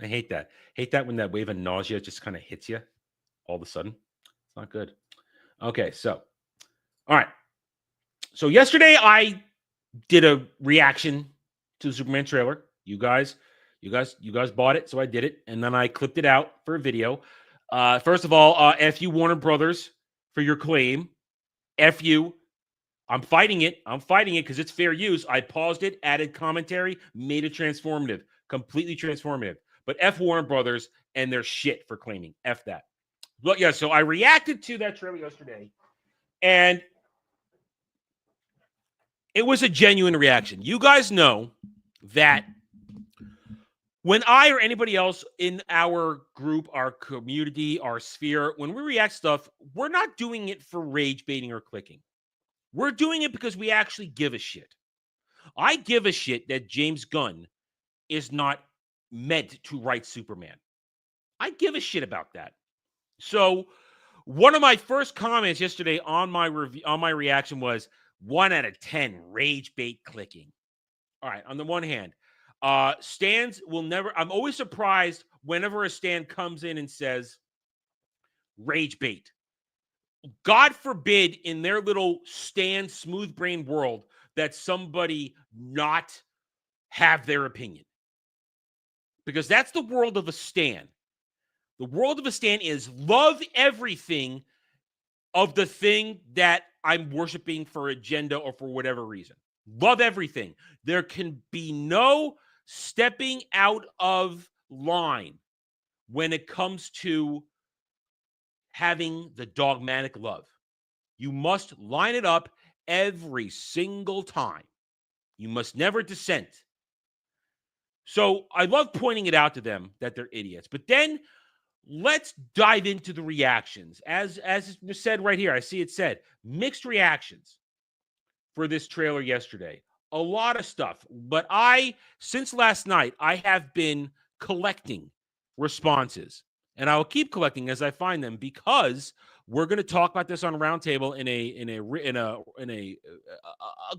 I hate that. Hate that when that wave of nausea just kind of hits you all of a sudden. It's not good. Okay, so. All right. So yesterday I did a reaction to the Superman trailer. You guys bought it, so I did it, and then I clipped it out for a video. First of all, F you Warner Brothers for your claim. F you. I'm fighting it because it's fair use. I paused it, added commentary, made it transformative, completely transformative. But F Warner Brothers and their shit for claiming. F that. But yeah, so I reacted to that trailer yesterday, and it was a genuine reaction. You guys know that when I or anybody else in our group, our community, our sphere, when we react stuff, we're not doing it for rage baiting or clicking. We're doing it because we actually give a shit. I give a shit that James Gunn is not meant to write Superman. I give a shit about that. So one of my first comments yesterday on my review, on my reaction was 1 out of 10 rage bait clicking. All right. On the one hand, stands will never. I'm always surprised whenever a stand comes in and says rage bait. God forbid in their little stand smooth brain world that somebody not have their opinion. Because that's the world of a stand. The world of a stand is love everything of the thing that I'm worshiping for agenda or for whatever reason. Love everything. There can be no stepping out of line when it comes to having the dogmatic love. You must line it up every single time. You must never dissent. So I love pointing it out to them that they're idiots. But then let's dive into the reactions. As was said right here, I see it said, mixed reactions for this trailer yesterday. A lot of stuff. But since last night, I have been collecting responses. And I will keep collecting as I find them because we're going to talk about this on Roundtable in a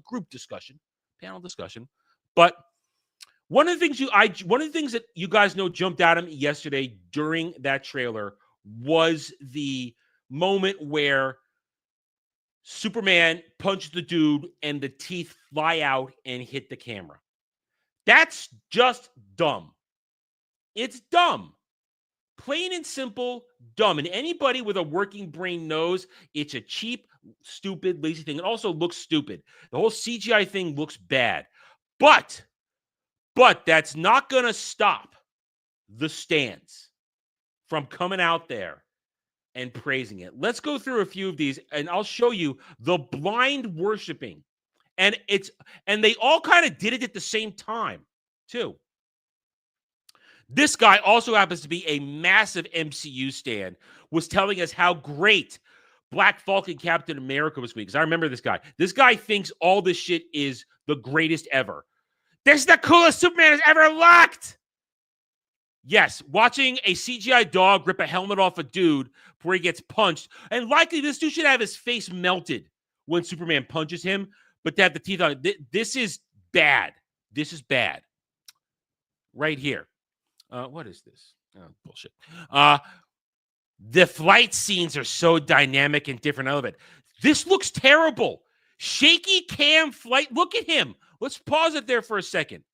group discussion, panel discussion. But One of the things that you guys know jumped out at me yesterday during that trailer was the moment where Superman punched the dude and the teeth fly out and hit the camera. That's just dumb. It's dumb. Plain and simple, dumb. And anybody with a working brain knows it's a cheap, stupid, lazy thing. It also looks stupid. The whole CGI thing looks bad. But that's not going to stop the stands from coming out there and praising it. Let's go through a few of these, and I'll show you the blind worshiping. And they all kind of did it at the same time, too. This guy also happens to be a massive MCU stan, was telling us how great Black Falcon Captain America was. Because I remember this guy. This guy thinks all this shit is the greatest ever. This is the coolest Superman has ever looked. Yes, watching a CGI dog rip a helmet off a dude before he gets punched. And likely this dude should have his face melted when Superman punches him, but to have the teeth on it. This is bad. This is bad. Right here. What is this? Oh, bullshit. The flight scenes are so dynamic and different. I love it. This looks terrible. Shaky cam flight. Look at him. Let's pause it there for a second.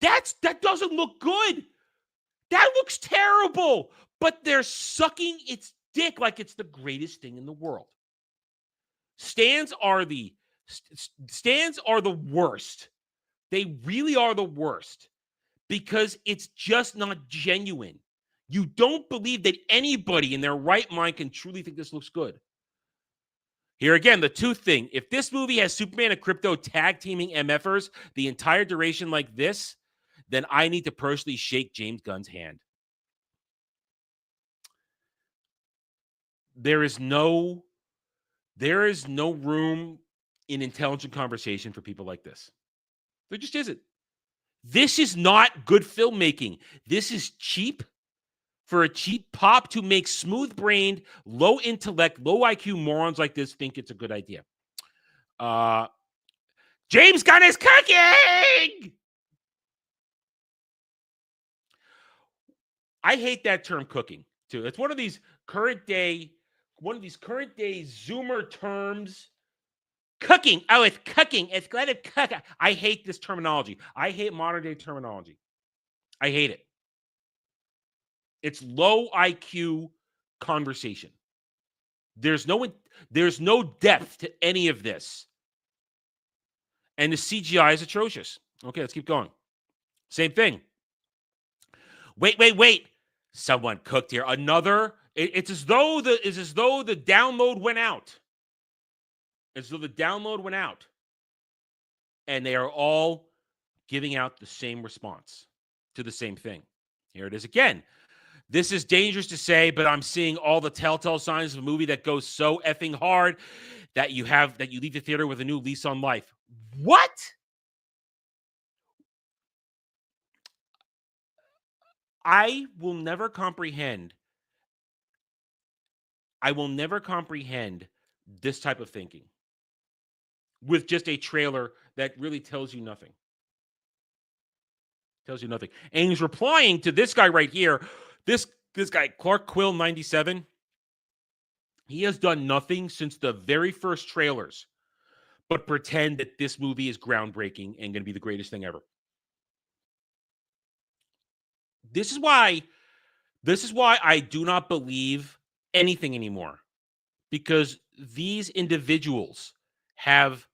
That doesn't look good. That looks terrible. But they're sucking its dick like it's the greatest thing in the world. Stands are the worst. They really are the worst because it's just not genuine. You don't believe that anybody in their right mind can truly think this looks good. Here again, the tooth thing. If this movie has Superman and Crypto tag teaming MFers the entire duration like this, then I need to personally shake James Gunn's hand. There is no room in intelligent conversation for people like this. There just isn't. This is not good filmmaking. This is cheap for a cheap pop to make smooth-brained, low-intellect, low-IQ morons like this think it's a good idea. James Gunn is cooking! I hate that term cooking, too. It's one of these current day Zoomer terms. Cooking. Oh, it's cooking. It's glad to cook. I hate this terminology. I hate modern day terminology. I hate it. It's low IQ conversation. There's no depth to any of this. And the CGI is atrocious. Okay, let's keep going. Same thing. Wait. Someone cooked here. It's as though the download went out. As though the download went out. And they are all giving out the same response to the same thing. Here it is again. This is dangerous to say, but I'm seeing all the telltale signs of a movie that goes so effing hard that you leave the theater with a new lease on life. What? I will never comprehend this type of thinking with just a trailer that really tells you nothing. And he's replying to this guy right here. This guy, Clark Quill 97. He has done nothing since the very first trailers but pretend that this movie is groundbreaking and going to be the greatest thing ever. This is why I do not believe anything anymore, because these individuals have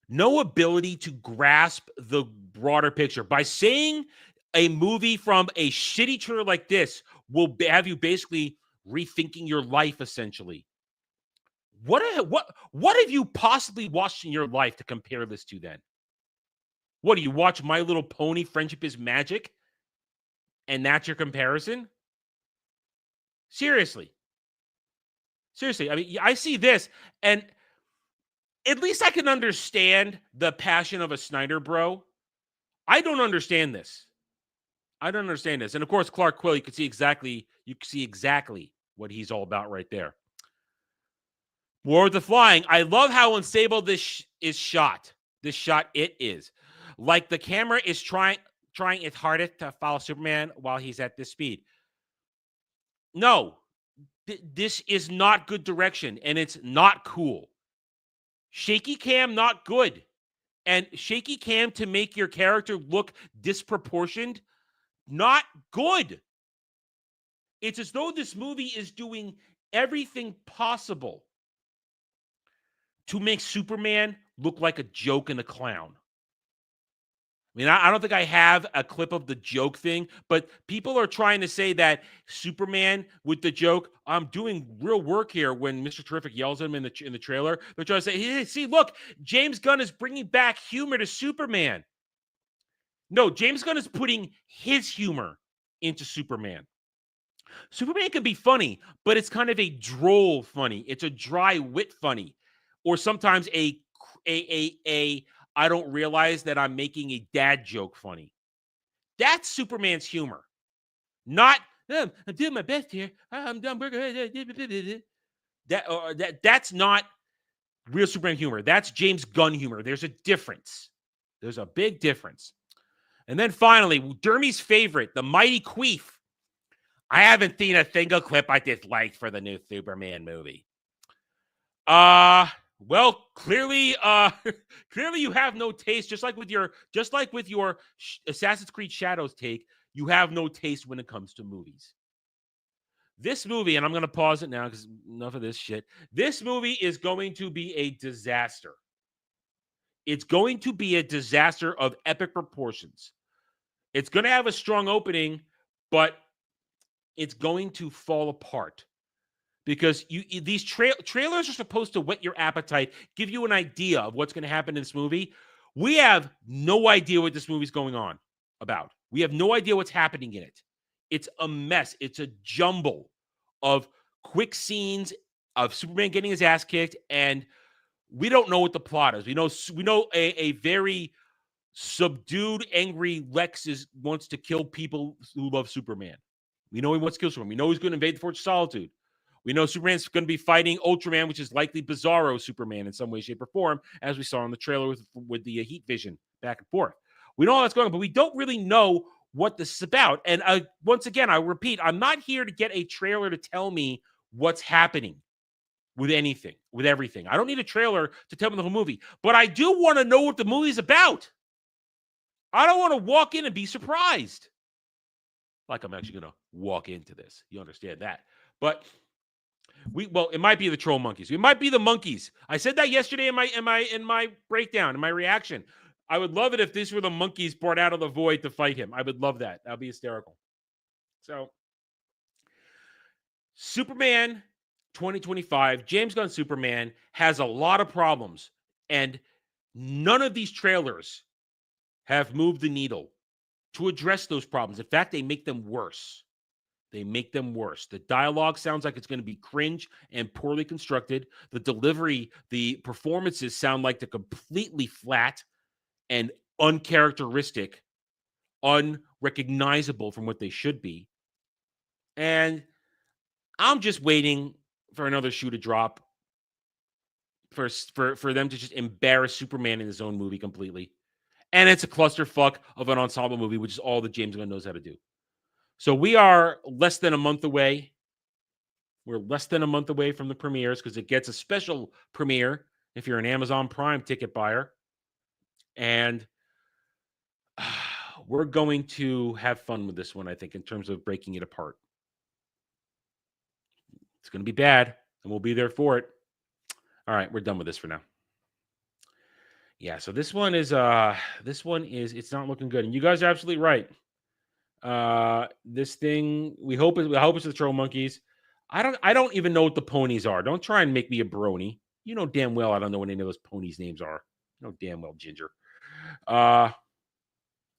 no ability to grasp the broader picture. By saying a movie from a shitty trailer like this will have you basically rethinking your life, essentially. What have you possibly watched in your life to compare this to then? What, do you watch My Little Pony, Friendship is Magic? And that's your comparison? Seriously. I mean, I see this, and at least I can understand the passion of a Snyder bro. I don't understand this. And of course, Clark Quill, you can see exactly what he's all about right there. War of the Flying. I love how unstable this is shot. It is. Like the camera is trying its hardest to follow Superman while he's at this speed. No, this is not good direction, and it's not cool. Shaky cam, not good. And shaky cam to make your character look disproportioned, not good. It's as though this movie is doing everything possible to make Superman look like a joke and a clown. I mean, I don't think I have a clip of the joke thing, but people are trying to say that Superman with the joke, I'm doing real work here when Mr. Terrific yells at him in the trailer. They're trying to say, hey, see, look, James Gunn is bringing back humor to Superman. No, James Gunn is putting his humor into Superman. Superman can be funny, but it's kind of a droll funny. It's a dry wit funny, or sometimes a I don't realize that I'm making a dad joke funny. That's Superman's humor. Not, I'm doing my best here. I'm done. That's not real Superman humor. That's James Gunn humor. There's a difference. There's a big difference. And then finally, Dermy's favorite, the Mighty Queef. I haven't seen a single clip I disliked for the new Superman movie. Well, clearly you have no taste. Just like with your Assassin's Creed Shadows take, you have no taste when it comes to movies. This movie, and I'm going to pause it now because enough of this shit. This movie is going to be a disaster. It's going to be a disaster of epic proportions. It's going to have a strong opening, but it's going to fall apart. Because these trailers are supposed to whet your appetite, give you an idea of what's going to happen in this movie. We have no idea what this movie's going on about. We have no idea what's happening in it. It's a mess. It's a jumble of quick scenes of Superman getting his ass kicked, and we don't know what the plot is. We know a very subdued, angry Lex wants to kill people who love Superman. We know he wants to kill Superman. We know he's going to invade the Fortress of Solitude. We know Superman's going to be fighting Ultraman, which is likely Bizarro Superman in some way, shape, or form, as we saw in the trailer with the heat vision back and forth. We know all that's going on, but we don't really know what this is about. And once again, I repeat, I'm not here to get a trailer to tell me what's happening with anything, with everything. I don't need a trailer to tell me the whole movie, but I do want to know what the movie's about. I don't want to walk in and be surprised. Like I'm actually going to walk into this. You understand that. But it might be the troll monkeys. It might be the monkeys. I said that yesterday in my breakdown, in my reaction. I would love it if these were the monkeys brought out of the void to fight him. I would love that. That would be hysterical. So, Superman 2025, James Gunn Superman, has a lot of problems, and none of these trailers have moved the needle to address those problems. In fact, they make them worse. The dialogue sounds like it's going to be cringe and poorly constructed. The delivery, the performances sound like they're completely flat and uncharacteristic, unrecognizable from what they should be. And I'm just waiting for another shoe to drop, for them to just embarrass Superman in his own movie completely. And it's a clusterfuck of an ensemble movie, which is all that James Gunn knows how to do. So we are less than a month away. We're less than a month away from the premieres because it gets a special premiere if you're an Amazon Prime ticket buyer. And we're going to have fun with this one, I think, in terms of breaking it apart. It's going to be bad, and we'll be there for it. All right, we're done with this for now. Yeah, so this one is it's not looking good. And you guys are absolutely right. This thing, I hope it's the troll monkeys. I don't even know what the ponies are. Don't try and make me a brony. You know damn well I don't know what any of those ponies' names are. You know damn well, Ginger.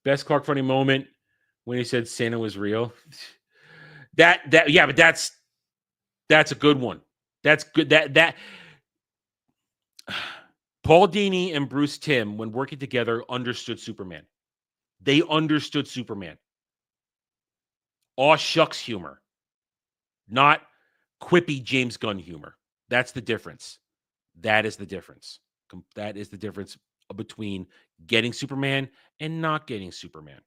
Best Clark funny moment when he said Santa was real. But that's a good one. That's good. That Paul Dini and Bruce Timm, when working together, understood Superman. They understood Superman. Aw shucks humor, not quippy James Gunn humor. That's the difference. That is the difference. between getting Superman and not getting Superman.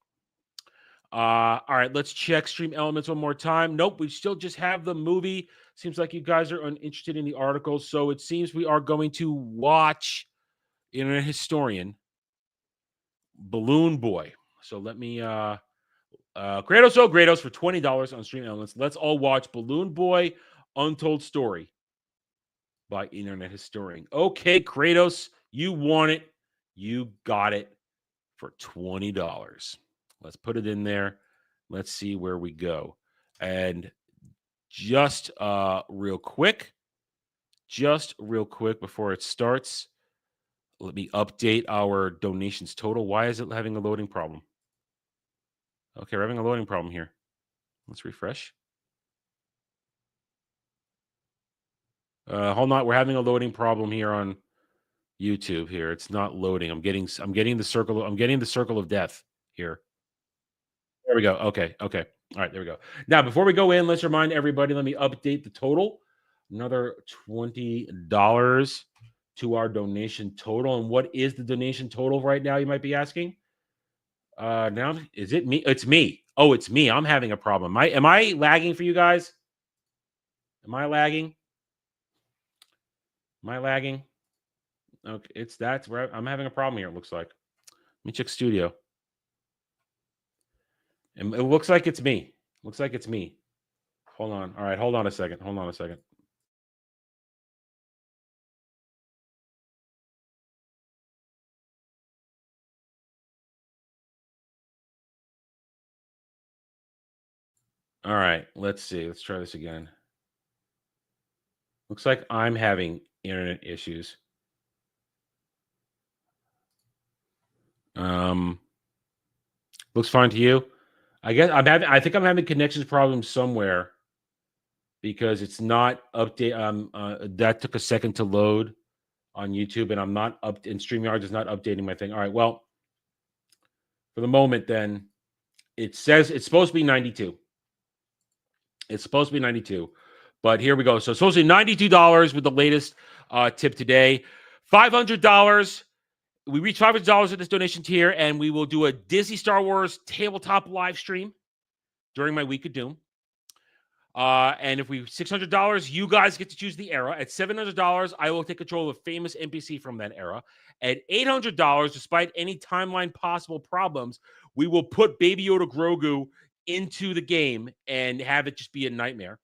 All right, let's check stream elements one more time. Nope, we still just have the movie. Seems like you guys are uninterested in the article, so it seems we are going to watch Internet Historian Balloon Boy. So let me Kratos for $20 on stream elements. Let's all watch Balloon Boy Untold Story by Internet Historian. Okay, Kratos, you want it. You got it for $20. Let's put it in there. Let's see where we go. And just real quick before it starts, let me update our donations total. Why is it having a loading problem? Okay, we're having a loading problem here. Let's refresh. Hold on, we're having a loading problem here on YouTube. Here, it's not loading. I'm getting the circle. I'm getting the circle of death here. There we go. Okay. All right, there we go. Now, before we go in, let's remind everybody. Let me update the total. Another $20 to our donation total. And what is the donation total right now? You might be asking. Now is it me? It's me. Oh, it's me. I'm having a problem. Am I lagging for you guys? Am I lagging? Okay, that's where I'm having a problem here. It looks like. Let me check Studio. And it looks like it's me. Hold on. All right, hold on a second. All right, let's see. Let's try this again. Looks like I'm having internet issues. Looks fine to you. I think I'm having connections problems somewhere because it's not update. That took a second to load on YouTube, and I'm not up. And StreamYard is not updating my thing. All right, well, for the moment, then it says it's supposed to be 92. But here we go. So it's supposed to be $92 with the latest tip today. $500. We reach $500 at this donation tier, and we will do a Disney Star Wars tabletop live stream during my Week of Doom. And if we $600, you guys get to choose the era. At $700, I will take control of a famous NPC from that era. At $800, despite any timeline possible problems, we will put Baby Yoda Grogu into the game and have it just be a nightmare.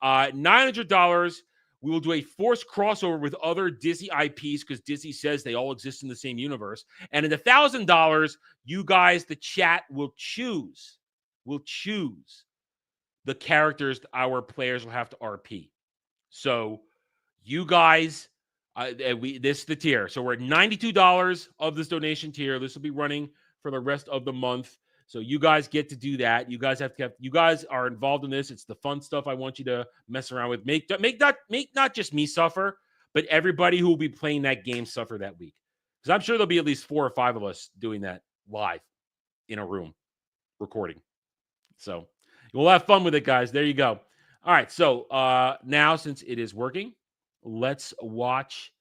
$900, we will do a forced crossover with other Disney IPs because Disney says they all exist in the same universe. And at $1,000, you guys, the chat, will choose the characters our players will have to RP. So you guys, this is the tier. So we're at $92 of this donation tier. This will be running for the rest of the month. So you guys get to do that. You guys you guys are involved in this. It's the fun stuff I want you to mess around with. Make not just me suffer, but everybody who will be playing that game suffer that week. Because I'm sure there'll be at least 4 or 5 of us doing that live in a room recording. So we'll have fun with it, guys. There you go. All right. So now, since it is working, let's watch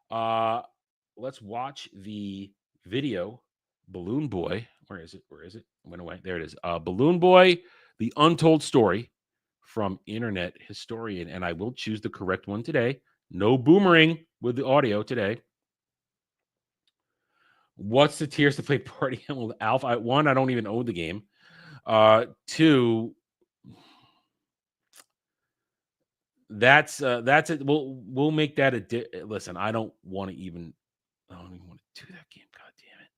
the video. Balloon Boy. Where is it? It went away. There it is. Balloon Boy, the Untold Story from Internet Historian. And I will choose the correct one today. No boomerang with the audio today. What's the tiers to play Party Animal Alpha? 1, I don't even own the game. 2, that's it. We'll make that listen. I don't even want to do that game. God damn it.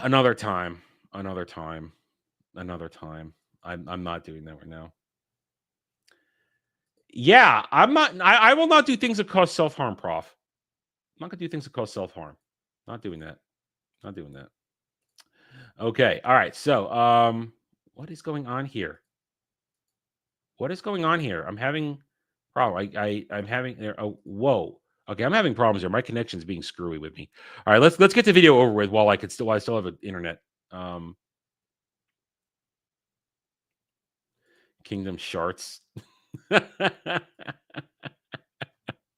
Another time. I'm not doing that right now. Yeah, I'm not. I will not do things that cause self-harm, Prof. I'm not gonna do things that cause self-harm. Not doing that. Okay. All right. So, what is going on here? I'm having problem. I'm having there. Oh, whoa. Okay, I'm having problems here. My connection's being screwy with me. All right, let's get the video over with while I still have an internet. Kingdom Sharts.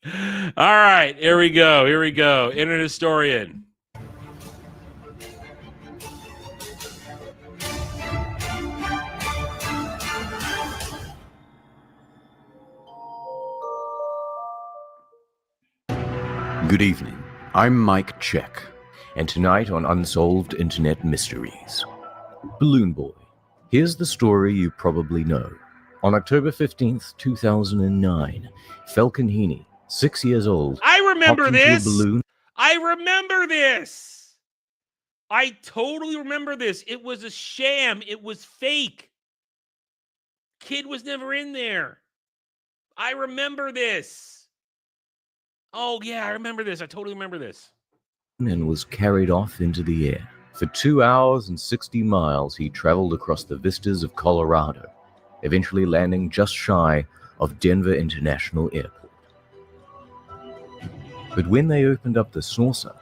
All right, here we go. Here we go. Internet historian. Good evening. I'm Mike Check, and tonight on Unsolved Internet Mysteries, Balloon Boy. Here's the story you probably know. On October 15th, 2009, Falcon Heaney, 6 years old, I remember hopped into this. a balloon. I remember this. I totally remember this. It was a sham. It was fake. Kid was never in there. I remember this. Oh, yeah, I remember this. I totally remember this. And was carried off into the air. For 2 hours and 60 miles, he traveled across the vistas of Colorado, eventually landing just shy of Denver International Airport. But when they opened up the saucer,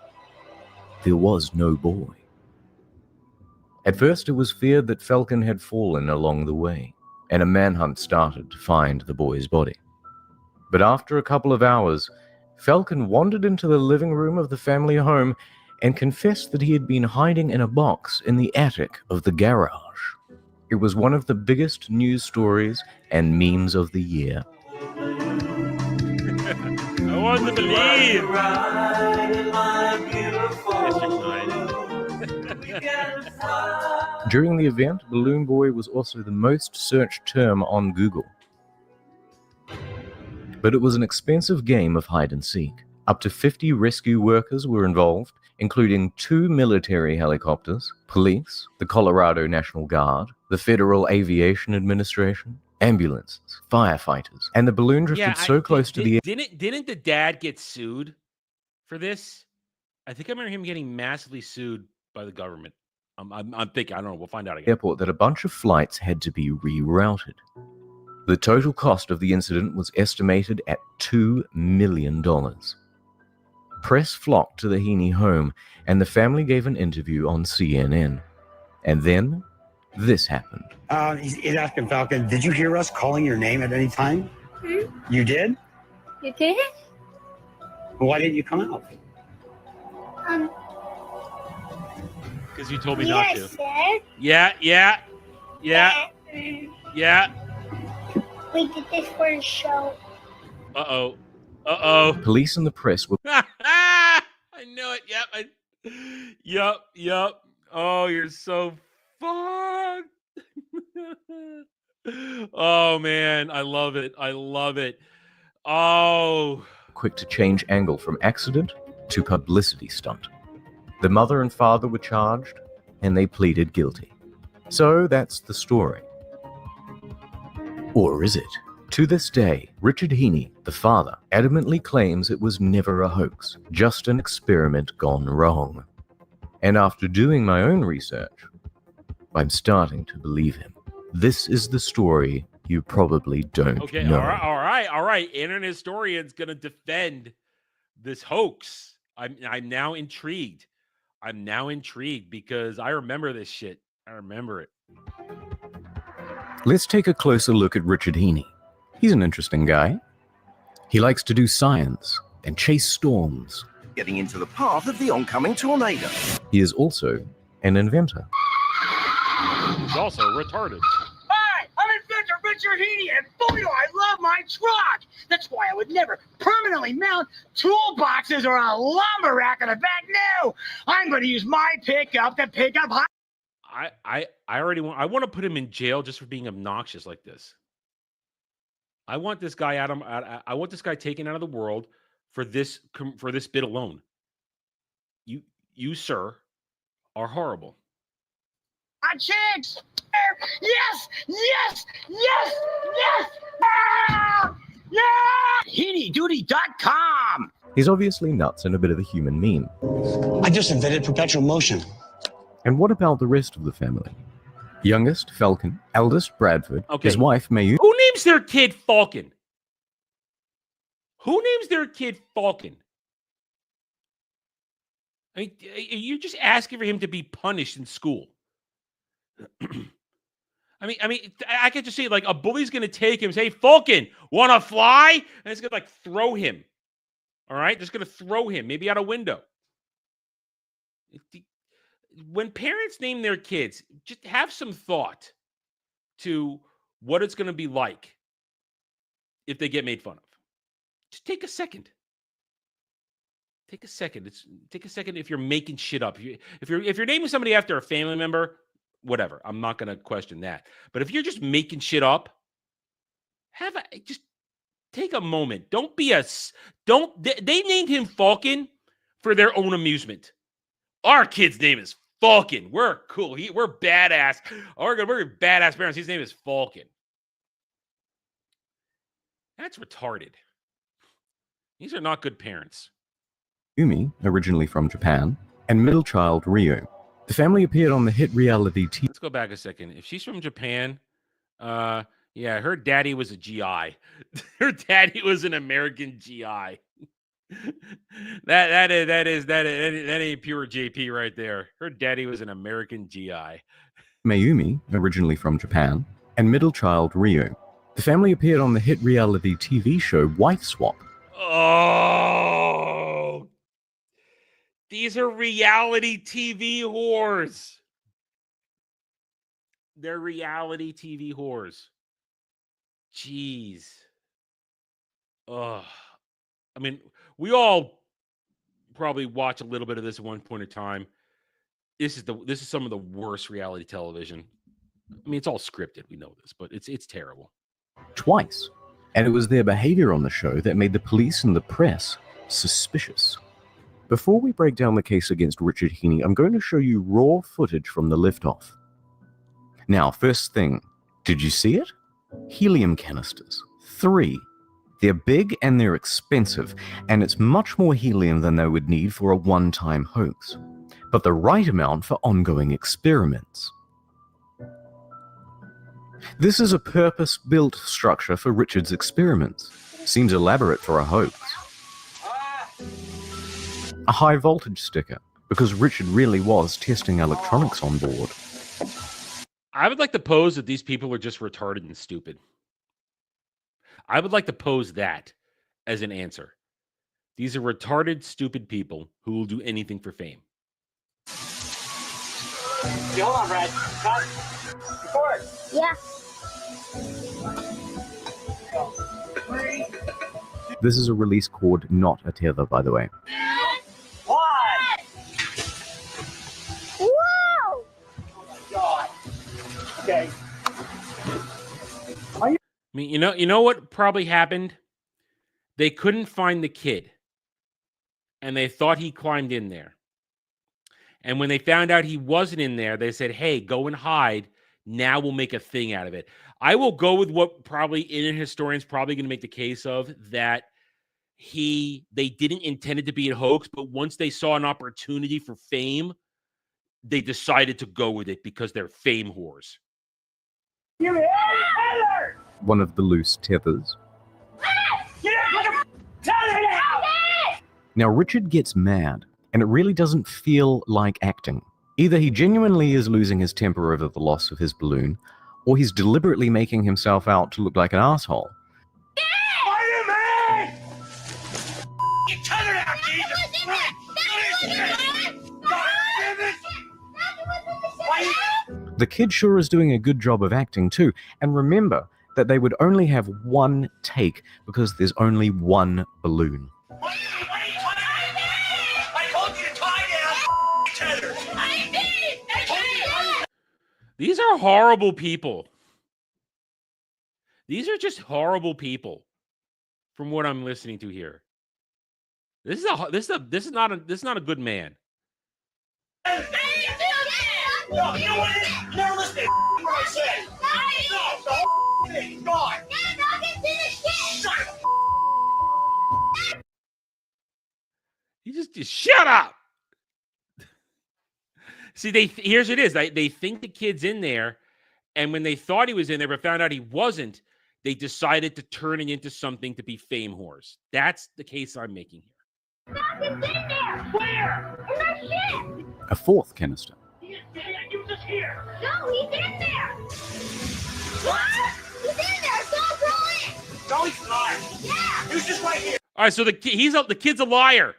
there was no boy. At first, it was feared that Falcon had fallen along the way, and a manhunt started to find the boy's body. But after a couple of hours, Falcon wandered into the living room of the family home and confessed that he had been hiding in a box in the attic of the garage. It was one of the biggest news stories and memes of the year. I want to believe. During the event, Balloon Boy was also the most searched term on Google. But it was an expensive game of hide and seek. Up to 50 rescue workers were involved, including 2 military helicopters, police, the Colorado National Guard, the Federal Aviation Administration, ambulances, firefighters, and the balloon drifted so close to the air. Didn't the dad get sued for this? I think I remember him getting massively sued by the government. I'm thinking, I don't know, we'll find out again. Airport that a bunch of flights had to be rerouted. The total cost of the incident was estimated at $2 million. Press flocked to the Heaney home, and the family gave an interview on CNN. And then, this happened. He's asking Falcon, did you hear us calling your name at any time? You did? You did? Why didn't you come out? Because you told me not to. Sir. Yeah. We did this for a show. Uh-oh. Police and the press were I knew it. Yep. Oh, you're so fucked. Oh, man. I love it. Oh. quick to change angle from accident to publicity stunt. The mother and father were charged, and they pleaded guilty. So that's the story. Or is it? To this day, Richard Heaney, the father, adamantly claims it was never a hoax, just an experiment gone wrong. And after doing my own research, I'm starting to believe him. This is the story you probably don't know. All right. Internet historian's gonna defend this hoax. I'm now intrigued. Because I remember this shit. I remember it. Let's take a closer look at Richard Heaney. He's an interesting guy. He likes to do science and chase storms. Getting into the path of the oncoming tornado. He is also an inventor. He's also retarded. Hi, I'm inventor Richard Heaney, and boy, do I love my truck! That's why I would never permanently mount toolboxes or a lumber rack in the back. No, I'm going to use my pickup to pick up high. I want to put him in jail just for being obnoxious like this. I want this guy I want this guy taken out of the world for this bit alone. You sir are horrible. Chicks! Yes! Ah! Yeah! HeaneyDuty.com! He's obviously nuts and a bit of a human meme. I just invented perpetual motion. And what about the rest of the family? Youngest, Falcon. Eldest, Bradford. Okay. His wife, Mayu. Who names their kid Falcon? I mean, you're just asking for him to be punished in school. I mean, I could just say like a bully's gonna take him, say, "Hey, Falcon, wanna fly?" And it's gonna like throw him All right, just going to throw him maybe out a window. When parents name their kids, just have some thought to what it's going to be like if they get made fun of. Just take a second. Take a second. Take a second if you're making shit up. If you're naming somebody after a family member, whatever. I'm not going to question that. But if you're just making shit up, just take a moment. They named him Falcon for their own amusement. Our kid's name is Falcon. We're cool. We're badass. We're badass parents. His name is Falcon. That's retarded. These are not good parents. Umi, originally from Japan, and middle child Ryu. The family appeared on the hit reality TV. Let's go back a second. If she's from Japan, yeah, her daddy was a GI. Her daddy was an American GI. That ain't pure JP right there. Her daddy was an American GI. Mayumi, originally from Japan, and middle child Ryu. The family appeared on the hit reality TV show Wife Swap. Oh, these are reality TV whores. They're reality TV whores. Jeez. I mean, we all probably watch a little bit of this at one point in time. This is some of the worst reality television. I mean, it's all scripted. We know this, but it's terrible. Twice. And it was their behavior on the show that made the police and the press suspicious. Before we break down the case against Richard Heaney, I'm going to show you raw footage from the liftoff. Now, first thing, did you see it? Helium canisters. 3. They're big and they're expensive, and it's much more helium than they would need for a one-time hoax, but the right amount for ongoing experiments. This is a purpose-built structure for Richard's experiments. Seems elaborate for a hoax. A high-voltage sticker, because Richard really was testing electronics on board. I would like to pose that these people are just retarded and stupid. I would like to pose that as an answer. These are retarded, stupid people who will do anything for fame. Okay, hold on, Brad. Cut. Record. Yeah. This is a release cord, not a tether, by the way. Whoa! Oh my God. Okay. I mean, you know what probably happened? They couldn't find the kid, and they thought he climbed in there. And when they found out he wasn't in there, they said, "Hey, go and hide. Now we'll make a thing out of it." I will go with what probably internet historians probably going to make the case of, that they didn't intend it to be a hoax, but once they saw an opportunity for fame, they decided to go with it because they're fame whores. One of the loose tethers. Now, Richard gets mad, and it really doesn't feel like acting. Either he genuinely is losing his temper over the loss of his balloon, or he's deliberately making himself out to look like an asshole. The kid sure is doing a good job of acting too, and remember that they would only have one take because there's only one balloon. These are horrible people. These are just horrible people, from what I'm listening to here. This is not a good man. No, you know what it is? Never listen to what I say. No, the whole thing, gone. Shut up. You just shut up. See, here's what it is. They think the kid's in there, and when they thought he was in there but found out he wasn't, they decided to turn it into something to be fame whores. That's the case I'm making here. He's in there. Where? In that shit. A fourth canister. He was just here. No, he's in there. What? He's in there. Don't throw it. No, he's not. Yeah. He was just right here. All right, so the kid's a liar.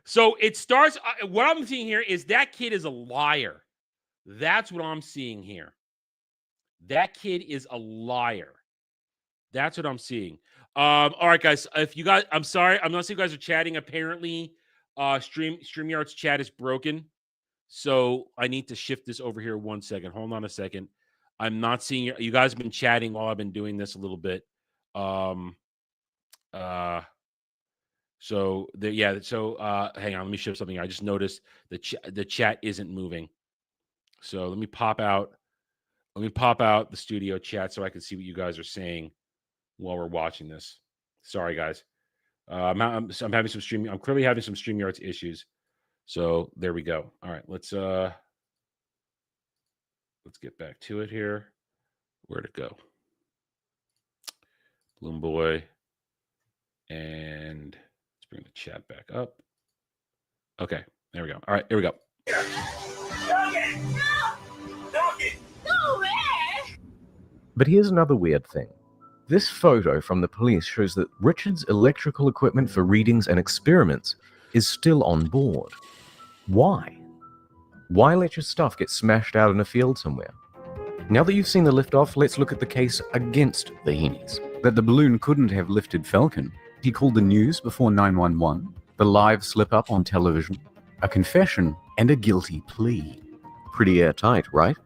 So it starts. What I'm seeing here is that kid is a liar. That's what I'm seeing here. That kid is a liar. That's what I'm seeing. All right, guys. If you guys, I'm sorry, I'm not seeing you guys are chatting. Apparently, StreamYard's chat is broken. So I need to shift this over here 1 second. Hold on a second. I'm not seeing you guys have been chatting while I've been doing this a little bit. So hang on, let me shift something here. I just noticed the chat isn't moving. So let me pop out the studio chat so I can see what you guys are saying while we're watching this. Sorry, guys. I'm having some streaming. I'm clearly having some StreamYard's issues. So there we go. All right, let's get back to it here. Where'd it go? Bloom Boy. And let's bring the chat back up. Okay, there we go. All right, here we go. But here's another weird thing. This photo from the police shows that Richard's electrical equipment for readings and experiments is still on board. Why? Why let your stuff get smashed out in a field somewhere? Now that you've seen the liftoff, let's look at the case against the Heenies. That the balloon couldn't have lifted Falcon. He called the news before 911, the live slip-up on television, a confession, and a guilty plea. Pretty airtight, right?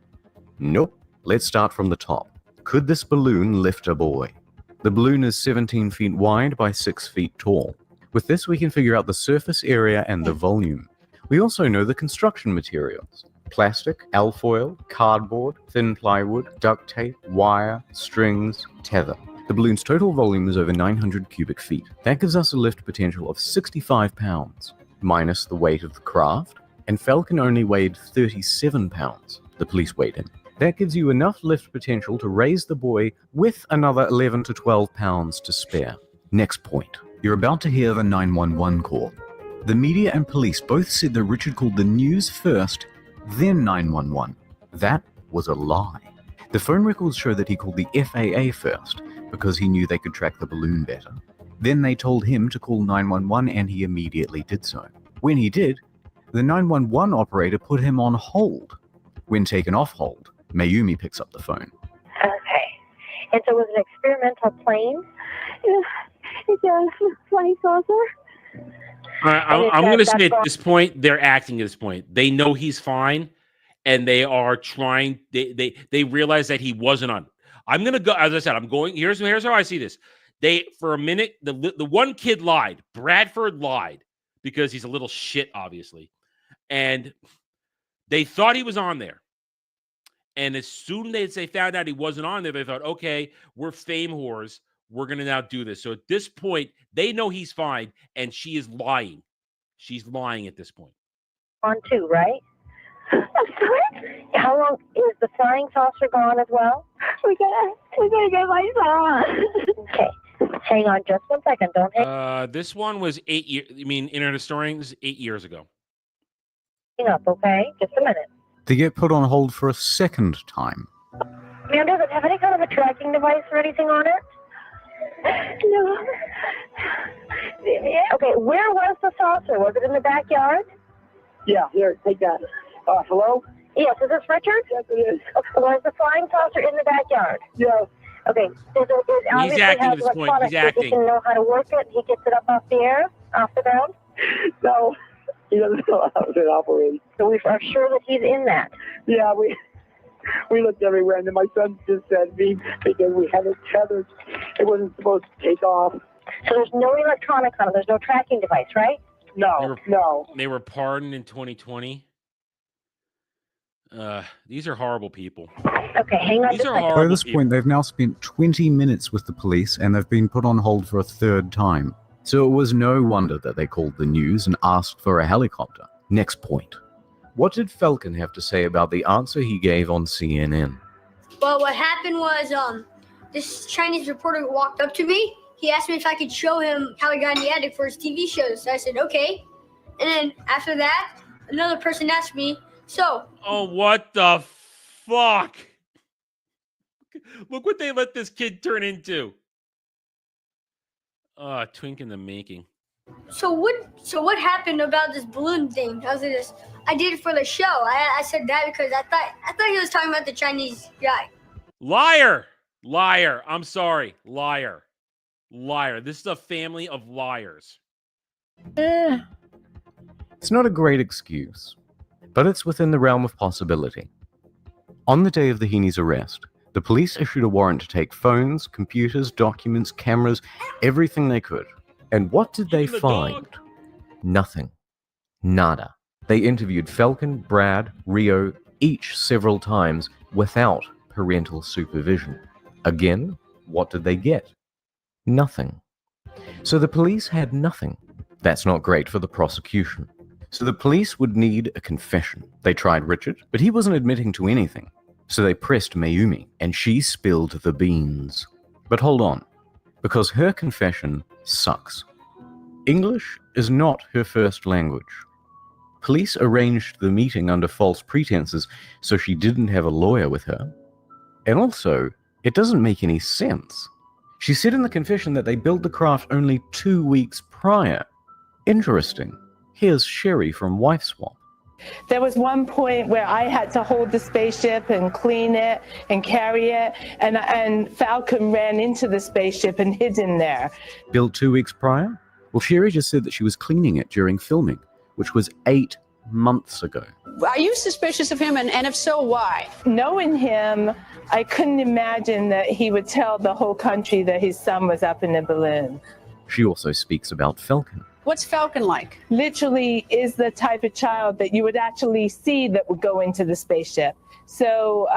Nope. Let's start from the top. Could this balloon lift a boy? The balloon is 17 feet wide by 6 feet tall. With this, we can figure out the surface area and the volume. We also know the construction materials. Plastic, alfoil, cardboard, thin plywood, duct tape, wire, strings, tether. The balloon's total volume is over 900 cubic feet. That gives us a lift potential of 65 pounds, minus the weight of the craft, and Falcon only weighed 37 pounds. The police weighed him. That gives you enough lift potential to raise the boy with another 11 to 12 pounds to spare. Next point. You're about to hear the 911 call. The media and police both said that Richard called the news first, then 911. That was a lie. The phone records show that he called the FAA first, because he knew they could track the balloon better. Then they told him to call 911 and he immediately did so. When he did, the 911 operator put him on hold. When taken off hold, Mayumi picks up the phone. Okay. And so it was an experimental plane? It's a flying saucer? I'm going to say at this point, they're acting at this point. They know he's fine, and they are trying. They realize that he wasn't on. I'm going to go, as I said, I'm going, here's how I see this. For a minute, the one kid lied. Bradford lied because he's a little shit, obviously. And they thought he was on there. And as soon as they found out he wasn't on there, they thought, okay, we're fame whores. We're going to now do this. So at this point, they know he's fine, and she is lying. She's lying at this point. On two, right? I'm sorry? How long is the flying saucer gone as well? We gotta get my son. Okay. Hang on just 1 second. Don't hang This one was 8 years. I mean, Internet Historian, this is 8 years ago. up, okay? Just a minute. They get put on hold for a second time. Ma'am, does it have any kind of a tracking device or anything on it? No. Okay, where was the saucer? Was it in the backyard? Yeah, here, take that. Hello? Yes, is this Richard? Yes, it is. Okay, was the flying saucer in the backyard? Yes. Okay. He's acting at this point. He's acting. He can know how to work it. He gets it up off the air, off the ground. No, he doesn't know how to operate. So we are sure that he's in that. Yeah, we looked everywhere, and then my son just said because we had it tethered, it wasn't supposed to take off. So there's no electronics on it. There's no tracking device, right? No. They were pardoned in 2020. These are horrible people. Okay, hang on. These are horrible. By this point, they've now spent 20 minutes with the police, and they've been put on hold for a third time. So it was no wonder that they called the news and asked for a helicopter. Next point. What did Falcon have to say about the answer he gave on CNN? Well, what happened was this Chinese reporter walked up to me. He asked me if I could show him how he got in the attic for his TV shows. So I said, okay. And then after that, another person asked me, so. Oh, what the fuck? Look what they let this kid turn into. Twink in the making. So what happened about this balloon thing? I did it for the show. I said that because I thought he was talking about the Chinese guy. Liar! I'm sorry. Liar. This is a family of liars. It's not a great excuse, but it's within the realm of possibility. On the day of the Heaney's arrest, the police issued a warrant to take phones, computers, documents, cameras, everything they could. And what did they find? Nothing. Nada. They interviewed Falcon, Brad, Rio, each several times without parental supervision. Again, what did they get? Nothing. So the police had nothing. That's not great for the prosecution. So the police would need a confession. They tried Richard, but he wasn't admitting to anything. So they pressed Mayumi, and she spilled the beans. But hold on, because her confession sucks. English is not her first language. Police arranged the meeting under false pretenses, so she didn't have a lawyer with her. And also, it doesn't make any sense. She said in the confession that they built the craft only 2 weeks prior. Interesting. Here's Sherry from Wife Swap. There was one point where I had to hold the spaceship and clean it and carry it, and Falcon ran into the spaceship and hid in there. Built 2 weeks prior? Well, Sherry just said that she was cleaning it during filming, which was 8 months ago. Are you suspicious of him, and if so, why? Knowing him, I couldn't imagine that he would tell the whole country that his son was up in the balloon. She also speaks about Falcon. What's Falcon like? Literally is the type of child that you would actually see that would go into the spaceship. So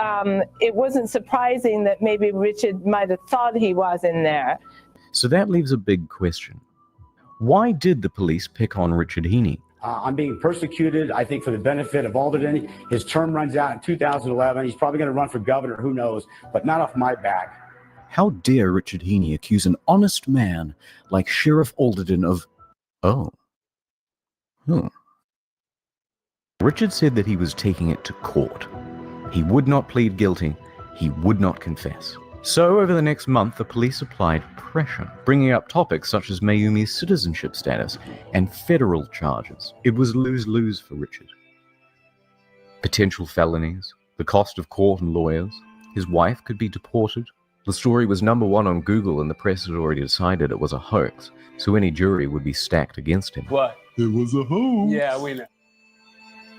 it wasn't surprising that maybe Richard might have thought he was in there. So that leaves a big question. Why did the police pick on Richard Heaney? I'm being persecuted, I think, for the benefit of Alderton. His term runs out in 2011. He's probably going to run for governor, who knows, but not off my back. How dare Richard Heaney accuse an honest man like Sheriff Alderton of... Richard said that he was taking it to court. He would not plead guilty. He would not confess. So over the next month, the police applied pressure, bringing up topics such as Mayumi's citizenship status and federal charges. It was lose-lose for Richard. Potential felonies, the cost of court and lawyers, his wife could be deported. The story was #1 on Google, and the press had already decided it was a hoax, so any jury would be stacked against him. What? It was a hoax. Yeah, we know.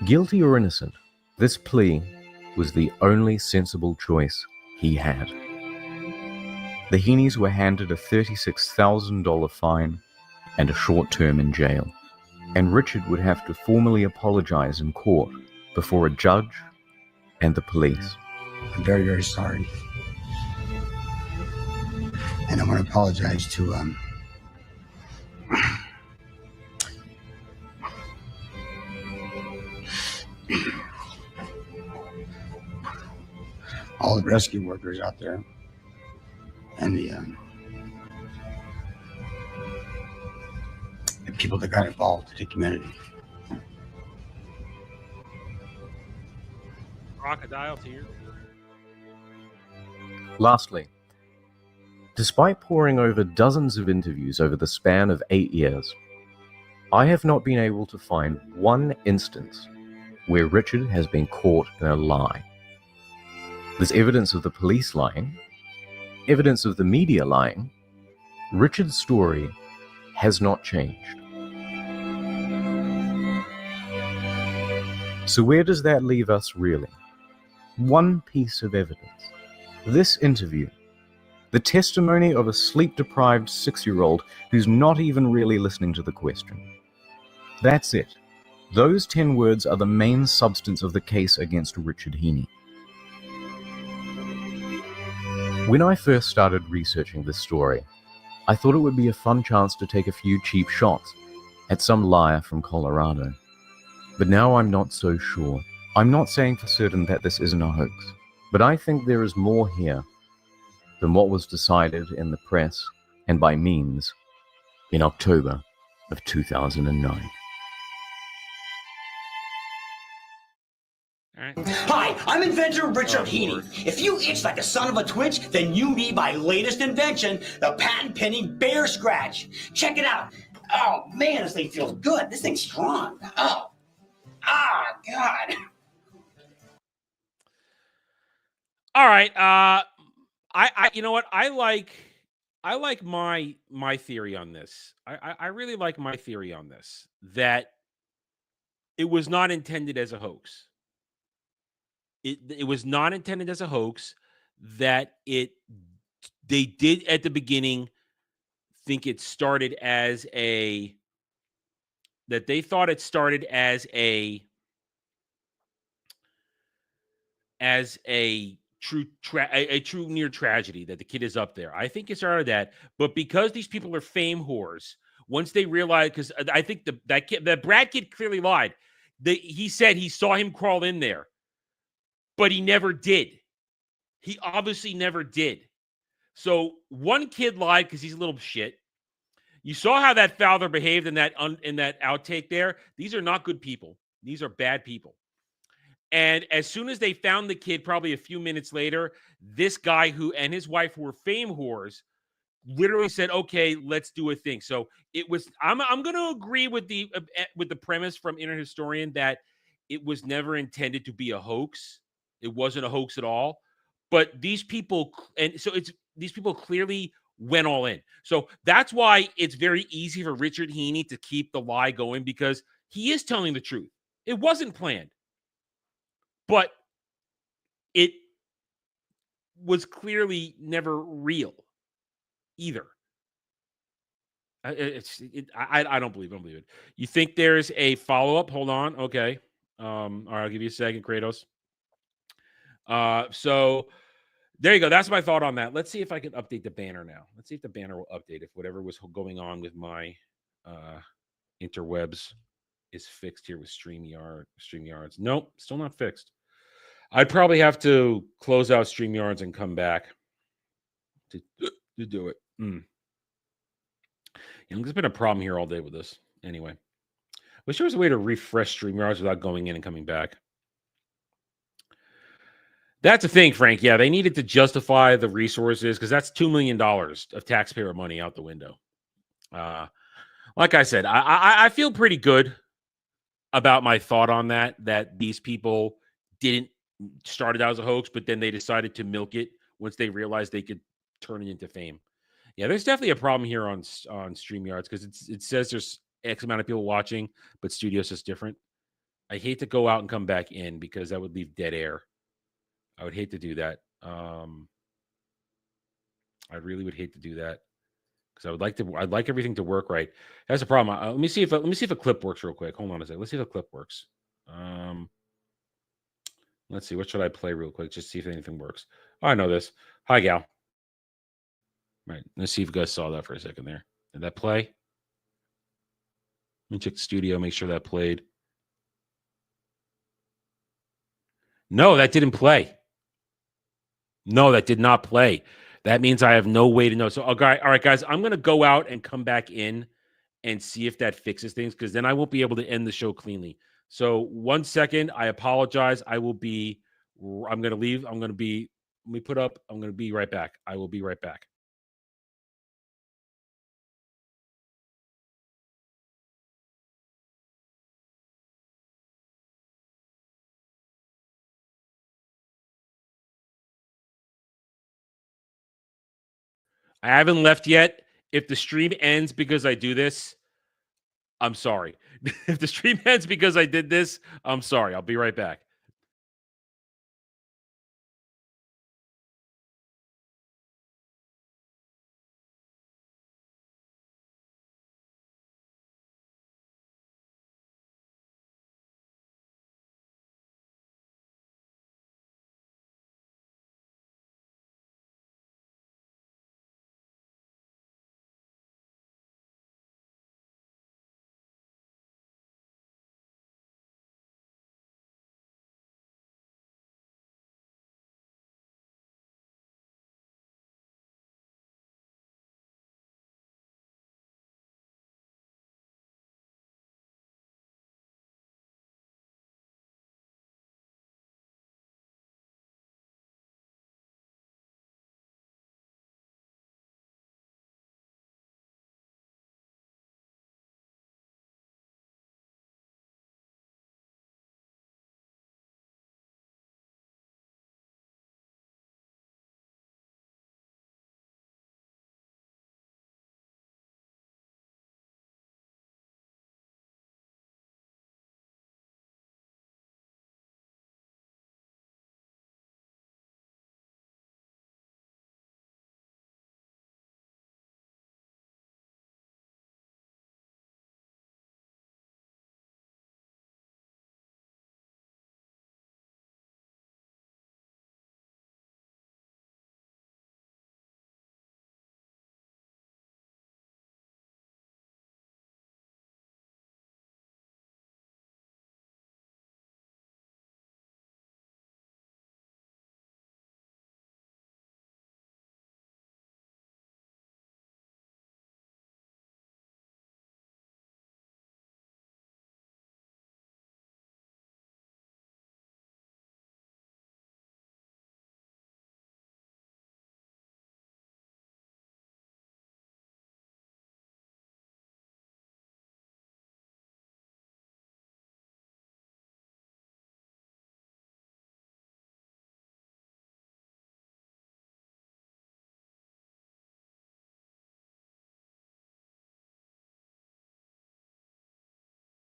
Guilty or innocent, this plea was the only sensible choice he had. The Heaneys were handed a $36,000 fine and a short term in jail, and Richard would have to formally apologize in court before a judge and the police. I'm very, very sorry. And I want to apologize to all the rescue workers out there and the people that got involved in the community. Crocodile tears. Lastly, despite poring over dozens of interviews over the span of 8 years, I have not been able to find one instance where Richard has been caught in a lie. There's evidence of the police lying, evidence of the media lying. Richard's story has not changed. So where does that leave us really? One piece of evidence. This interview. The testimony of a sleep-deprived 6-year-old who's not even really listening to the question. That's it. Those 10 words are the main substance of the case against Richard Heaney. When I first started researching this story, I thought it would be a fun chance to take a few cheap shots at some liar from Colorado. But now I'm not so sure. I'm not saying for certain that this isn't a hoax, but I think there is more here than what was decided in the press and by memes in October of 2009. All right. Hi, I'm inventor Richard Oh, Heaney. Lord. If you itch like a son of a twitch, then you need my latest invention, the patent-pending Bear Scratch. Check it out. Oh, man, this thing feels good. This thing's strong. Oh. Ah, God. All right. I you know what? I like my theory on this. I really like my theory on this, that it was not intended as a hoax. It was not intended as a hoax, that they did at the beginning think it started as a that they thought it started as a true near tragedy, that the kid is up there. I think it started that, but because these people are fame whores, once they realize, because I think that Brad kid clearly lied. He said he saw him crawl in there, but he never did. He obviously never did. So one kid lied because he's a little shit. You saw how that father behaved in that outtake there. These are not good people. These are bad people. And as soon as they found the kid, probably a few minutes later, this guy who and his wife, who were fame whores, literally said, "Okay, let's do a thing." So it was. I'm going to agree with the premise from Internet Historian that it was never intended to be a hoax. It wasn't a hoax at all. But these people, these people clearly went all in. So that's why it's very easy for Richard Heaney to keep the lie going, because he is telling the truth. It wasn't planned, but it was clearly never real either. I don't believe it. You think there's a follow-up? Hold on. Okay. All right, I'll give you a second, Kratos. So there you go. That's my thought on that. Let's see if I can update the banner now. Let's see if the banner will update, if whatever was going on with my interwebs is fixed here with StreamYards. Nope, still not fixed. I'd probably have to close out StreamYards and come back to do it. There's been a problem here all day with this. Anyway, wish there was a way to refresh StreamYards without going in and coming back. That's the thing, Frank. Yeah, they needed to justify the resources, because that's $2 million of taxpayer money out the window. Like I said, I feel pretty good about my thought on that these people didn't start it out as a hoax, but then they decided to milk it once they realized they could turn it into fame. Yeah, there's definitely a problem here on StreamYards, because it says there's X amount of people watching, but Studio's just different. I hate to go out and come back in, because that would leave dead air. I would hate to do that. I really would hate to do that, because I'd like everything to work right. That's a problem. Let me see if a clip works real quick. Hold on a second. Let's see if a clip works. Let's see. What should I play real quick? Just see if anything works. Oh, I know this. Hi, gal. Right. Let's see if you guys saw that for a second there. Did that play? Let me check the studio, make sure that played. No, that didn't play. No, that did not play. That means I have no way to know. So, all right, guys, I'm going to go out and come back in and see if that fixes things, because then I won't be able to end the show cleanly. So 1 second. I apologize. I'm going to leave. I'm going to be right back. I will be right back. I haven't left yet. If the stream ends because I do this, I'm sorry. If the stream ends because I did this, I'm sorry. I'll be right back.